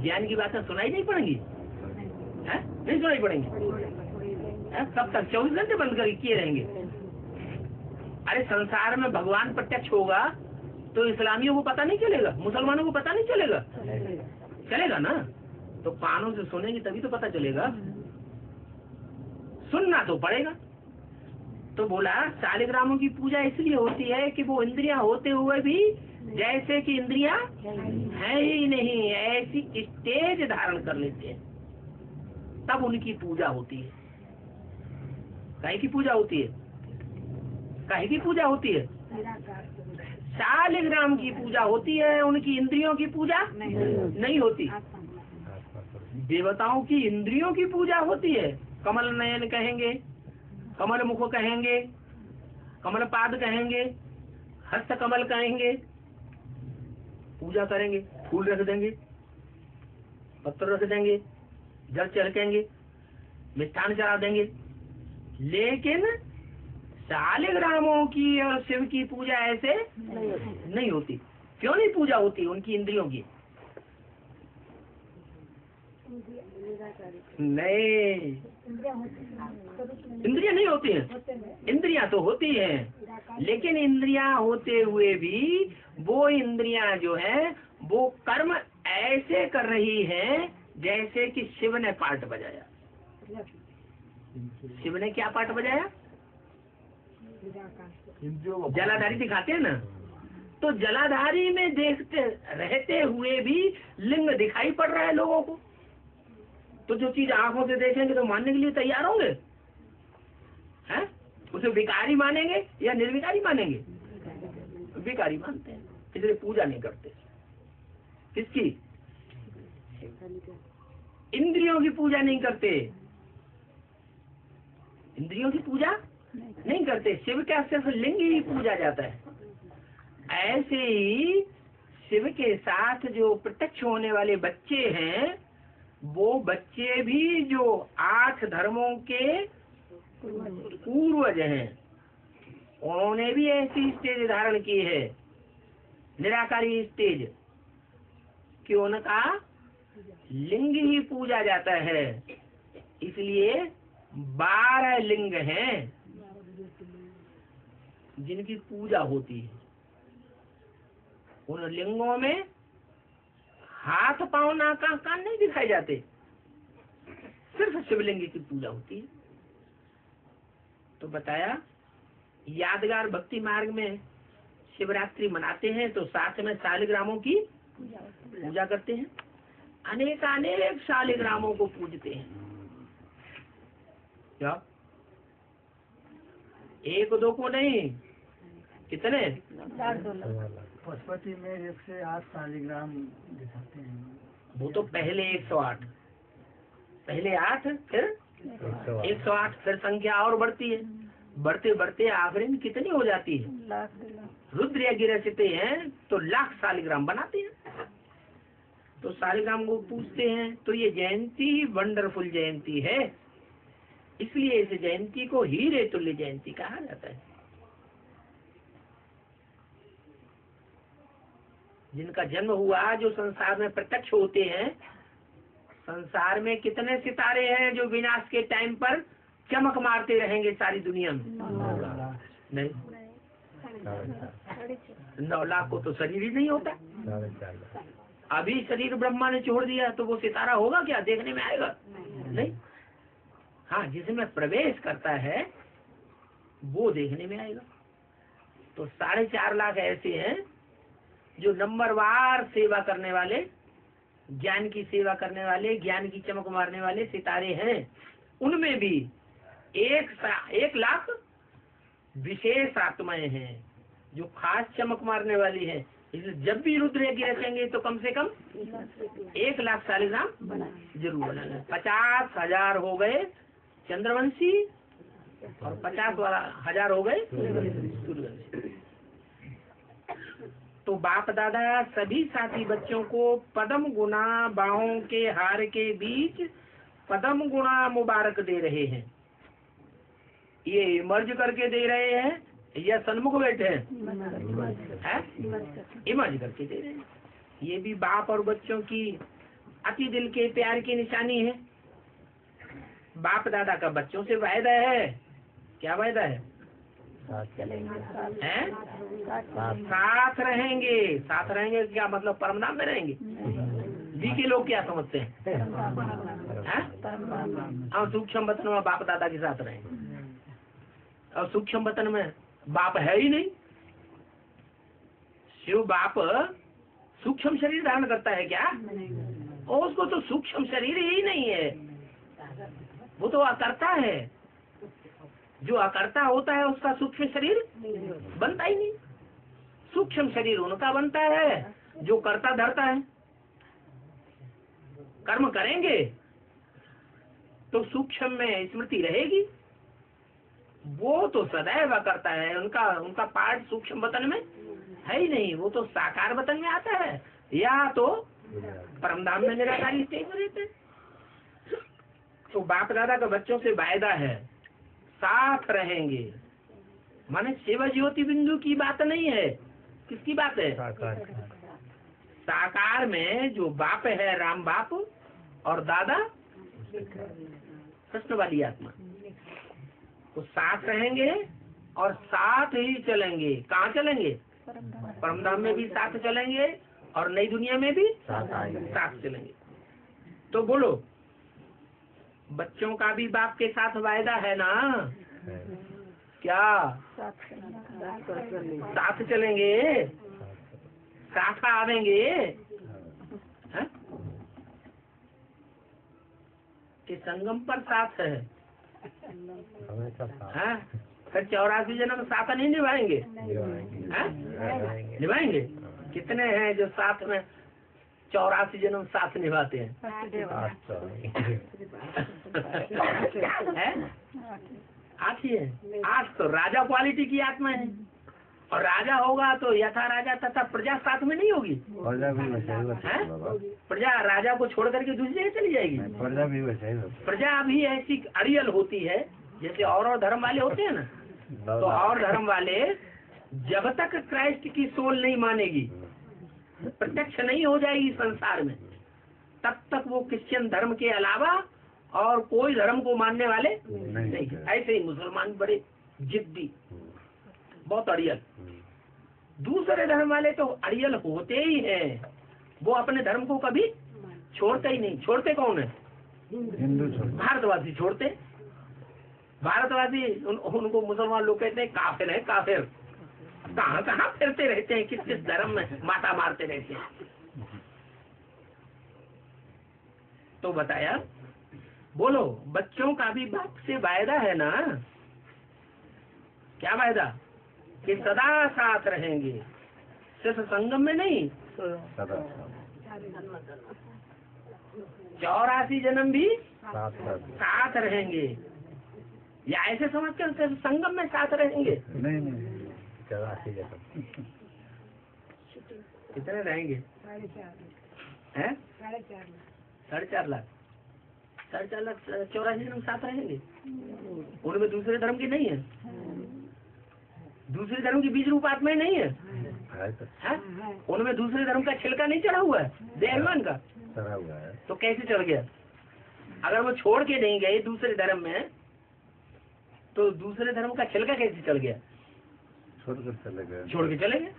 ज्ञान की बातें सुनाई नहीं पड़ेंगी? नहीं सुनाई पड़ेंगी? कब तक? 24 घंटे बंद कर किए रहेंगे। अरे संसार में भगवान प्रत्यक्ष होगा तो इस्लामियों को पता नहीं चलेगा, मुसलमानों को पता नहीं चलेगा? चलेगा ना। तो कानों से सुनेंगे तभी तो पता चलेगा, सुनना तो पड़ेगा। तो बोला शालिग्रामों की पूजा इसलिए होती है कि वो इंद्रियां होते हुए भी जैसे कि इंद्रियां है ही नहीं, ऐसी स्टेज धारण कर लेते हैं, तब उनकी पूजा होती है। काहे की पूजा होती है? काहे की पूजा होती है? शालिग्राम की पूजा होती है, उनकी इंद्रियों की पूजा नहीं होती। देवताओं की इंद्रियों की पूजा होती है। कमल नयन कहेंगे, कमल मुख कहेंगे, कमल पाद कहेंगे, हस्त कमल कहेंगे, पूजा करेंगे, फूल रख देंगे, पत्थर रख देंगे, जल चढ़केंगे, मिष्ठान चढ़ा देंगे। लेकिन शालिग्रामों की और शिव की पूजा ऐसे नहीं होती। क्यों नहीं पूजा होती? उनकी इंद्रियों की नहीं, इंद्रियां नहीं होती हैं। इंद्रियां तो होती हैं, लेकिन इंद्रियां होते हुए भी वो इंद्रियां जो है वो कर्म ऐसे कर रही हैं जैसे कि शिव ने पाठ बजाया। शिव ने क्या पाठ बजाया? जलाधारी दिखाते हैं ना, तो जलाधारी में देखते रहते हुए भी लिंग दिखाई पड़ रहा है लोगों को। तो जो चीज आंखों से देखेंगे तो मानने के लिए तैयार होंगे, हैं? उसे विकारी मानेंगे या निर्विकारी मानेंगे? विकारी मानते हैं, इसलिए पूजा नहीं करते। किसकी? इंद्रियों की पूजा नहीं करते। इंद्रियों की पूजा नहीं करते। शिव का सिर्फ लिंग ही पूजा जाता है। ऐसे ही शिव के साथ जो प्रत्यक्ष होने वाले बच्चे हैं, वो बच्चे भी जो 8 धर्मों के पूर्वज हैं, उन्होंने भी ऐसी स्टेज धारण की है, निराकारी स्टेज, कि उनका लिंग ही पूजा जाता है। इसलिए 12 लिंग हैं जिनकी पूजा होती है। उन लिंगों में हाथ पांव नाक कान नहीं दिखाए जाते, सिर्फ शिवलिंग की पूजा होती है। तो बताया, यादगार भक्ति मार्ग में शिवरात्रि मनाते हैं तो साथ में शालिग्रामों की पूजा करते हैं। अनेक शालिग्रामों को पूजते हैं। क्या? 1-2 को नहीं, कितने? पशुपति में 108 शालिग्राम दिखाते हैं। वो तो पहले 108, पहले 8, फिर 108, फिर संख्या और बढ़ती है। बढ़ते बढ़ते आखिरी में कितनी हो जाती है? रुद्र यज्ञ रचते हैं तो लाख शालिग्राम बनाते हैं। तो शालिग्राम को पूछते हैं। तो ये जयंती वंडरफुल जयंती है, इसलिए इस जयंती को हीरे तुल्य जयंती कहा जाता है। जिनका जन्म हुआ, जो संसार में प्रत्यक्ष होते हैं। संसार में कितने सितारे हैं जो विनाश के टाइम पर चमक मारते रहेंगे सारी दुनिया में? नहीं, 9 लाख को तो शरीर ही नहीं होता। अभी शरीर ब्रह्मा ने छोड़ दिया तो वो सितारा होगा क्या? देखने में आएगा? नहीं। हाँ, जिसमें प्रवेश करता है वो देखने में आएगा। तो 4.5 लाख ऐसे हैं जो नंबरवार सेवा करने वाले, ज्ञान की सेवा करने वाले, ज्ञान की चमक मारने वाले सितारे हैं। उनमें भी 1 लाख विशेष आत्माएं हैं जो खास चमक मारने वाली हैं। इसलिए जब भी रुद्र यज्ञ रखेंगे तो कम से कम 1 लाख शालिग्राम जरूर बनाना। 50,000 हो गए चंद्रवंशी और 50,000 हो गए सूर्यवंशी। तो बाप दादा सभी साथी बच्चों को पद्म गुना बाहों के हार के बीच पद्म गुना मुबारक दे रहे हैं। ये मर्ज करके दे रहे हैं या सन्मुख बैठे हैं? इमर्ज करके दे रहे हैं। ये भी बाप और बच्चों की अति दिल के प्यार की निशानी है। बाप दादा का बच्चों से वायदा है। क्या वायदा है? साथ रहेंगे। साथ रहेंगे क्या मतलब? परमधाम में रहेंगे। जी के लोग क्या समझते हैं? हम सूक्ष्म वतन में बाप दादा के साथ रहेंगे, और सूक्ष्म वतन में बाप है ही नहीं। शिव बाप सूक्ष्म शरीर धारण करता है क्या? और उसको तो सूक्ष्म शरीर ही नहीं है, वो तो अकर्ता है। जो अकर्ता होता है उसका सूक्ष्म शरीर बनता ही नहीं। सूक्ष्म शरीर उनका बनता है जो कर्ता धरता है। कर्म करेंगे तो सूक्ष्म में स्मृति रहेगी। वो तो सदैव करता है, उनका पार्ट सूक्ष्म वतन में है ही नहीं, वो तो साकार वतन में आता है या तो परमधाम में निराकारी स्टेज में रहते हैं। तो बाप दादा का बच्चों से वायदा है साथ रहेंगे, माने शिव ज्योति बिंदु की बात नहीं है, किसकी बात है? साकार में जो बाप है राम बाप और दादा कृष्ण वाली आत्मा, तो साथ रहेंगे और साथ ही चलेंगे। कहाँ चलेंगे? परमधाम में भी साथ चलेंगे और नई दुनिया में भी साथ चलेंगे। तो बोलो, बच्चों का भी बाप के साथ वायदा है ना? क्या साथ चलेंगे, साथ आवेंगे है? कि संगम पर साथ है, हाँ? फिर 84 जन्म साथ नहीं निभाएंगे, निभाएंगे? कितने हैं जो साथ में 84 जन्म साथ निभाते हैं? हैं? 8 ही है। 8 तो राजा क्वालिटी की आत्मा है, और राजा होगा तो यथा राजा तथा प्रजा साथ में नहीं होगी। प्रजा राजा को छोड़ करके दूसरी जगह चली जाएगी। प्रजा भी ऐसी अड़ियल होती है जैसे और धर्म वाले होते हैं ना, तो और धर्म वाले जब तक क्राइस्ट की सोल नहीं मानेगी, प्रत्यक्ष नहीं हो जाएगी संसार में, तब तक वो क्रिश्चियन धर्म के अलावा और कोई धर्म को मानने वाले नहीं। ऐसे ही मुसलमान बड़े जिद्दी, बहुत अड़ियल। दूसरे धर्म वाले तो अड़ियल होते ही हैं, वो अपने धर्म को कभी छोड़ते ही नहीं। छोड़ते कौन है? हिंदू। भारतवासी छोड़ते। भारतवासी उनको मुसलमान लोग कहते हैं काफिर है, काफिर। कहाँ कहाँ फिरते रहते हैं, किस किस धर्म में माता मारते रहते हैं। तो बताया, बोलो, बच्चों का भी बाप से वायदा है ना? क्या वायदा? कि सदा साथ रहेंगे, सिर्फ संगम में नहीं, 84 जन्म भी साथ रहेंगे। या ऐसे समझ कर सिर्फ संगम में साथ रहेंगे? नहीं 84 जन्म। कितने रहेंगे? 4.5 लाख। 4.5 लाख 84 जन्म साथ रहेंगे। उनमें दूसरे धर्म की नहीं है, दूसरे धर्म की बीज रूप आत्माएं नहीं है, उनमें दूसरे धर्म का छिलका नहीं चढ़ा हुआ है, देहमान का चढ़ा हुआ है। तो कैसे चढ़ गया? अगर वो छोड़ के नहीं गए दूसरे धर्म में, तो दूसरे धर्म का छिलका कैसे चढ़ गया? छोड़ के चले गए। छोड़ के चले गए।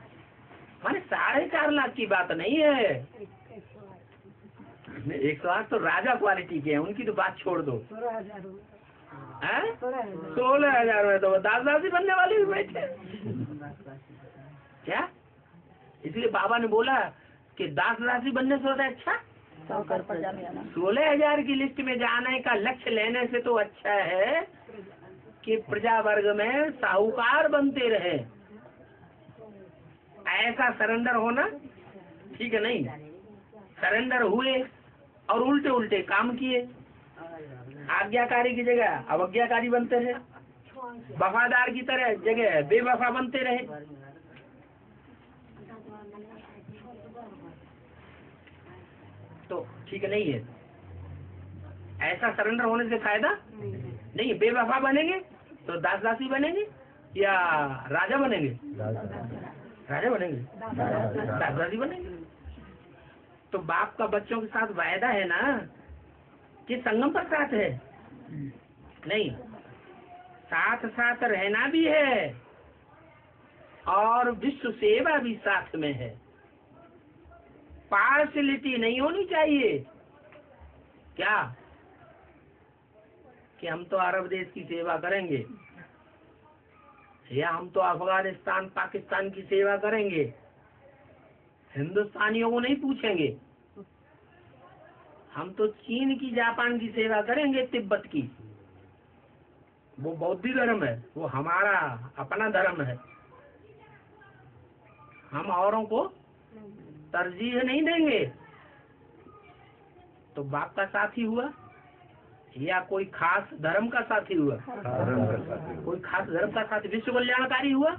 माने 4.5 लाख की बात नहीं है। 108 तो राजा क्वालिटी के हैं, उनकी तो बात छोड़ दो। 16,000 में तो दास-दासी बनने वाले भी बैठे। क्या? इसलिए बाबा ने बोला कि दास-दासी बनने से होता है अच्छा। 16,000 की लिस्ट में जाने का लक्ष्य लेने से तो अच्छा है कि प्रजा वर्ग में साहूकार बनते रहे। ऐसा सरेंडर होना ठीक है नहीं। सरेंडर हुए और उल्टे उल्टे काम किए, आज्ञाकारी की जगह अवज्ञाकारी बनते रहे, वफादार की तरह जगह बेवफा बनते रहे। तो ठीक नहीं है। ऐसा सरेंडर होने से फायदा नहीं। बेवफा बनेंगे तो दास दासी बनेंगे या राजा बनेंगे? राजा बनेंगे, दास दासी बनेंगे। तो बाप का बच्चों के साथ वायदा है ना कि संगम पर साथ है नहीं, साथ साथ रहना भी है और विश्व सेवा भी साथ में है। पार्शलिटी नहीं होनी चाहिए। क्या कि हम तो अरब देश की सेवा करेंगे या हम तो अफगानिस्तान पाकिस्तान की सेवा करेंगे, हिंदुस्तानियों को नहीं पूछेंगे। हम तो चीन की जापान की सेवा करेंगे, तिब्बत की। वो बौद्ध धर्म है, वो हमारा अपना धर्म है। हम औरों को तरजीह नहीं देंगे। तो बाप का साथी हुआ या कोई खास धर्म का साथी हुआ? धर्म का साथी। कोई खास धर्म का साथी विश्व कल्याणकारी हुआ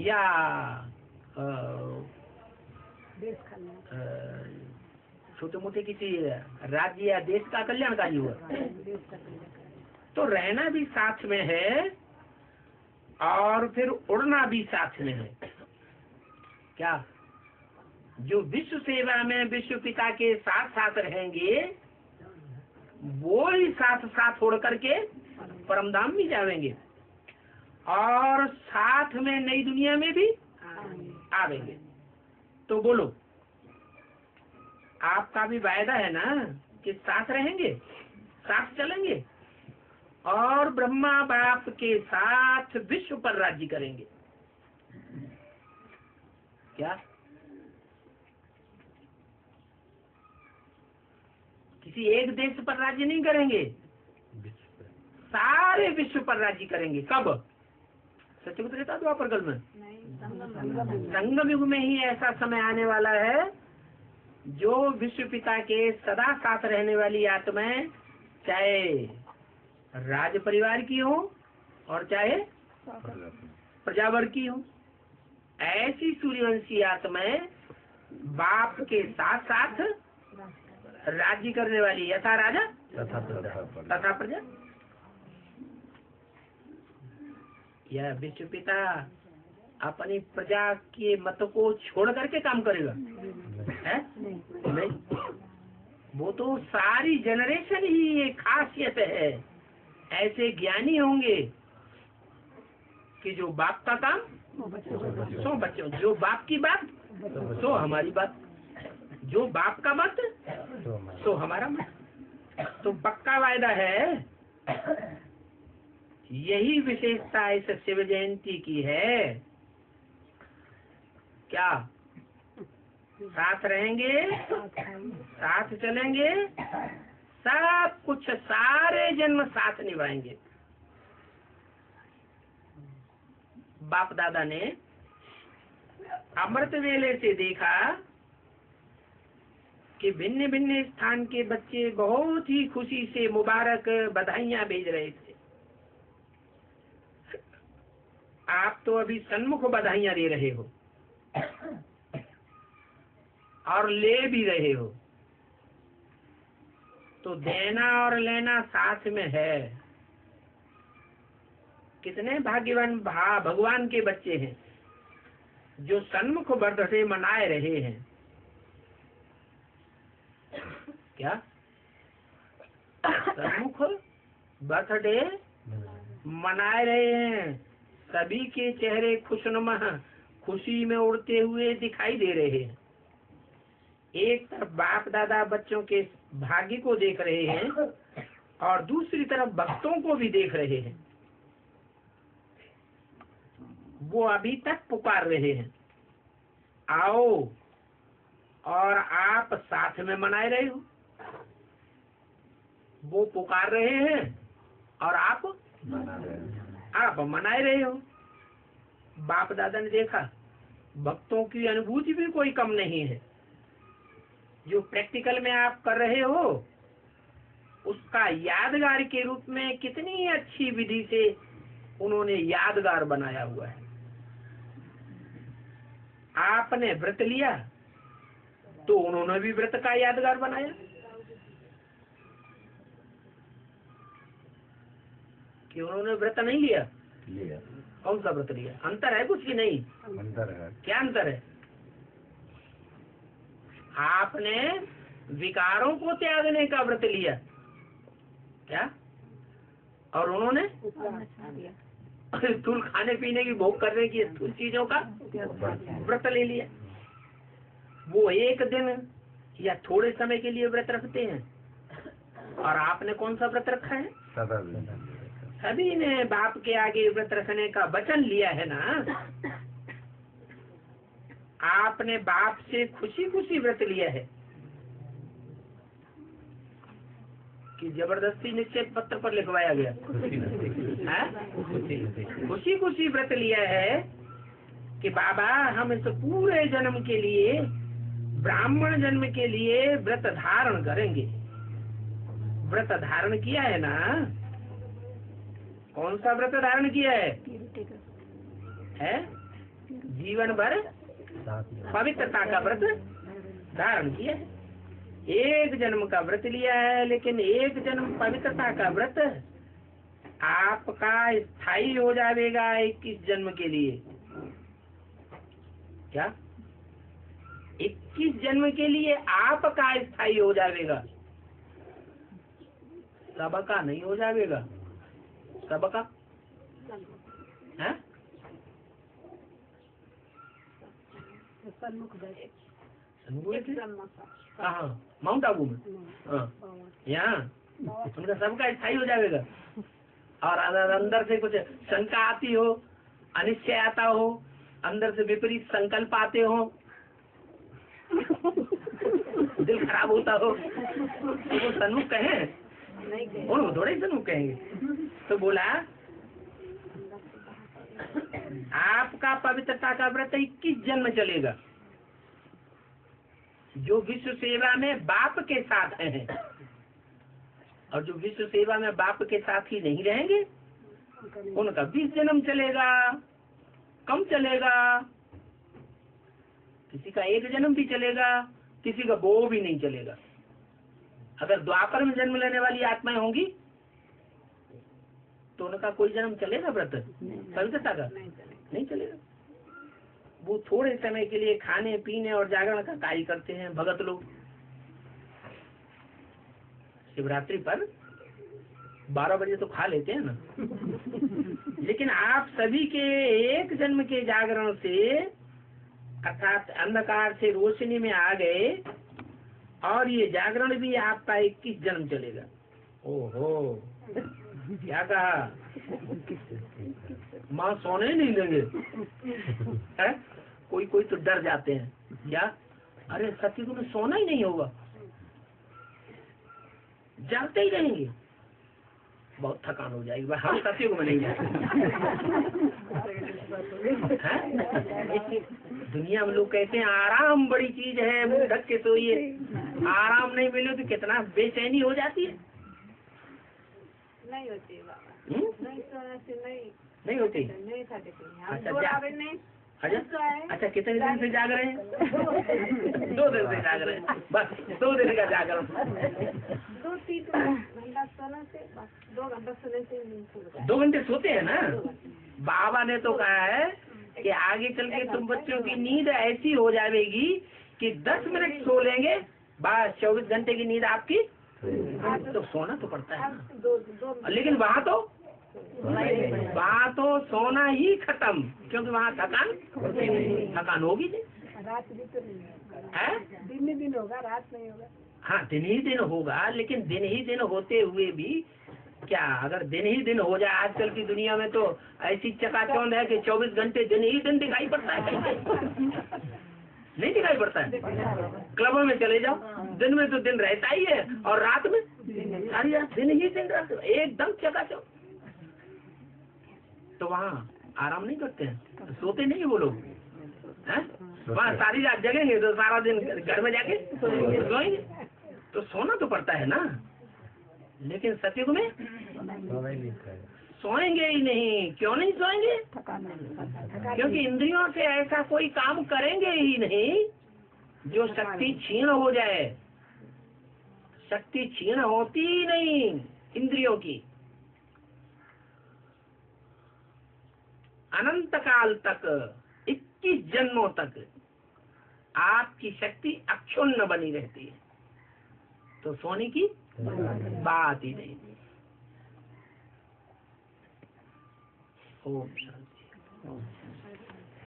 या छोटे मोटे किसी राज्य या देश का कल्याणकारी हुआ, तो रहना भी साथ में है और फिर उड़ना भी साथ में है। क्या जो विश्व सेवा में विश्व पिता के साथ साथ रहेंगे वो ही साथ साथ उड़ करके परमधाम भी जाएंगे और साथ में नई दुनिया में भी आवेंगे। तो बोलो, आपका भी वायदा है ना कि साथ रहेंगे, साथ चलेंगे और ब्रह्मा बाप के साथ विश्व पर राज्य करेंगे। क्या किसी एक देश पर राज्य नहीं करेंगे, सारे विश्व पर राज्य करेंगे। कब? सत्युग त्रेता द्वापर कल में, संगम युग में ही ऐसा समय आने वाला है जो विश्व पिता के सदा साथ रहने वाली आत्माएं, चाहे राज परिवार की हो और चाहे प्रजावर की हो, ऐसी सूर्यवंशी आत्माएं बाप के साथ साथ राज्य करने वाली, यथा राजा तथा प्रजा। यह विश्व पिता अपनी प्रजा के मत को छोड़ करके काम करेगा है? नहीं, वो तो सारी जनरेशन ही एक खासियत है। ऐसे ज्ञानी होंगे कि जो बाप का काम सो बच्चों, जो बाप की बात सो हमारी बात, जो बाप का मत सो हमारा मत। तो पक्का वायदा है। यही विशेषता इस शिव जयंती की है। क्या साथ रहेंगे, साथ चलेंगे, सब कुछ सारे जन्म साथ निभाएंगे। बाप दादा ने अमृत वेले से देखा कि भिन्न भिन्न स्थान के बच्चे बहुत ही खुशी से मुबारक बधाइयां भेज रहे थे। आप तो अभी सन्मुख बधाइयां दे रहे हो और ले भी रहे हो, तो देना और लेना साथ में है। कितने भाग्यवान भगवान के बच्चे हैं जो सन्मुख बर्थडे मनाए रहे हैं। क्या सन्मुख बर्थडे मनाए रहे हैं? सभी के चेहरे खुशनुमा खुशी में उड़ते हुए दिखाई दे रहे हैं। एक तरफ बाप दादा बच्चों के भाग्य को देख रहे हैं और दूसरी तरफ भक्तों को भी देख रहे हैं। वो अभी तक पुकार रहे हैं, आओ, और आप साथ में मनाए रहे हो। वो पुकार रहे हैं और आप मनाए रहे हो। बाप दादा ने देखा भक्तों की अनुभूति भी कोई कम नहीं है। जो प्रैक्टिकल में आप कर रहे हो उसका यादगार के रूप में कितनी अच्छी विधि से उन्होंने यादगार बनाया हुआ है। आपने व्रत लिया तो उन्होंने भी व्रत का यादगार बनाया कि उन्होंने व्रत नहीं लिया। कौन सा व्रत लिया? अंतर है कुछ की नहीं? अंतर है। क्या अंतर है? आपने विकारों को त्यागने का व्रत लिया क्या, और उन्होंने स्थूल खाने पीने की भोग करने की स्थूल चीजों का व्रत ले लिया। वो एक दिन या थोड़े समय के लिए व्रत रखते हैं और आपने कौन सा व्रत रखा है? सभी ने बाप के आगे व्रत रखने का वचन लिया है ना। आपने बाप से खुशी खुशी व्रत लिया है कि जबरदस्ती निश्चय पत्र पर लिखवाया गया? खुशी खुशी व्रत लिया है कि बाबा हम इस पूरे जन्म के लिए, ब्राह्मण जन्म के लिए व्रत धारण करेंगे। व्रत धारण किया है ना। कौन सा व्रत धारण किया है? जीवन भर पवित्रता का व्रत धारण किया है। एक जन्म का व्रत लिया है, लेकिन एक जन्म पवित्रता का व्रत आपका स्थायी हो जाएगा 21 जन्म के लिए। क्या 21 जन्म के लिए आपका स्थायी हो जाएगा, सबका नहीं हो जाएगा। सबका है हाँ माउंट आबू में, हाँ यहाँ उनका सबका स्थायी हो जाएगा। और अंदर से कुछ शंका आती हो, अनिश्चय आता हो, अंदर से विपरीत संकल्प आते हो, दिल खराब होता हो, तो वो सन्मुख कहे, उनको थोड़े सन्मुख कहेंगे। तो बोला आपका पवित्रता का व्रत 21 जन्म चलेगा। जो विश्व सेवा में बाप के साथ हैं और जो विश्व सेवा में बाप के साथ ही नहीं रहेंगे, उनका 20 जन्म चलेगा, कम चलेगा। किसी का 1 जन्म भी चलेगा, किसी का 2 भी नहीं चलेगा। अगर द्वापर में जन्म लेने वाली आत्माएं होंगी तो उनका कोई जन्म चलेगा व्रत पवित्रता का? नहीं चलेगा। वो थोड़े समय के लिए खाने पीने और जागरण का कार्य करते हैं भगत लोग। शिवरात्रि पर 12 बजे तो खा लेते हैं ना, लेकिन आप सभी के एक जन्म के जागरण से अर्थात अंधकार से रोशनी में आ गए, और ये जागरण भी आपका 21 जन्म चलेगा। ओहो, क्या कहा? माँ सोने नहीं देंगे है? कोई तो डर जाते हैं, क्या अरे सतयुग में सोना ही नहीं होगा, जागते ही रहेंगे, बहुत थकान हो जाएगी। हम सतयुग में नहीं जाते। दुनिया में लोग कहते हैं आराम बड़ी चीज है, मुंह ढक के सोइए। आराम नहीं मिले तो कितना बेचैनी हो जाती है। नहीं होती बाबा, नहीं होती। अच्छा कितने दिन से जाग रहे हैं? 2 दिन से जाग रहे हैं, बस 2 दिन का जागरण। 2-3 घंटा सोने से, 2 घंटा सोने से 2 घंटे सोते हैं ना। बाबा ने तो कहा है कि आगे चल के तुम बच्चों की नींद ऐसी हो जाएगी कि 10 मिनट सो लेंगे, बस 24 घंटे की नींद आपकी। तो सोना तो पड़ता है ना, लेकिन वहाँ तो सोना ही खत्म, क्योंकि वहाँ थकान होगी नहीं। रात भी तो नहीं होगा, है दिन ही दिन होगा, रात नहीं होगा। हाँ दिन ही दिन होगा, लेकिन दिन ही दिन होते हुए भी क्या, अगर दिन ही दिन हो जाए, आजकल की दुनिया में तो ऐसी चकाचौंध है कि 24 घंटे दिन ही दिन दिखाई पड़ता है। नहीं दिखाई पड़ता है। क्लबों में चले जाओ, दिन में तो दिन रहता ही है, और रात में सारी रात दिन ही दिन रहता है, एकदम चकाचौंध। तो वहाँ आराम नहीं करते हैं, सोते नहीं वो लोग हैं। वहाँ सारी रात जगेंगे तो सारा दिन घर में जाके सोएंगे। तो सोना तो पड़ता है ना, लेकिन सतयुग में सोएंगे ही नहीं। क्यों नहीं सोएंगे? क्योंकि इंद्रियों से ऐसा कोई काम करेंगे ही नहीं जो शक्ति क्षीण हो जाए। शक्ति क्षीण होती ही नहीं इंद्रियों की। अनंत काल तक 21 जन्मों तक आपकी शक्ति अक्षुण्ण बनी रहती है, तो सोने की बात ही नहीं। ओम शांति।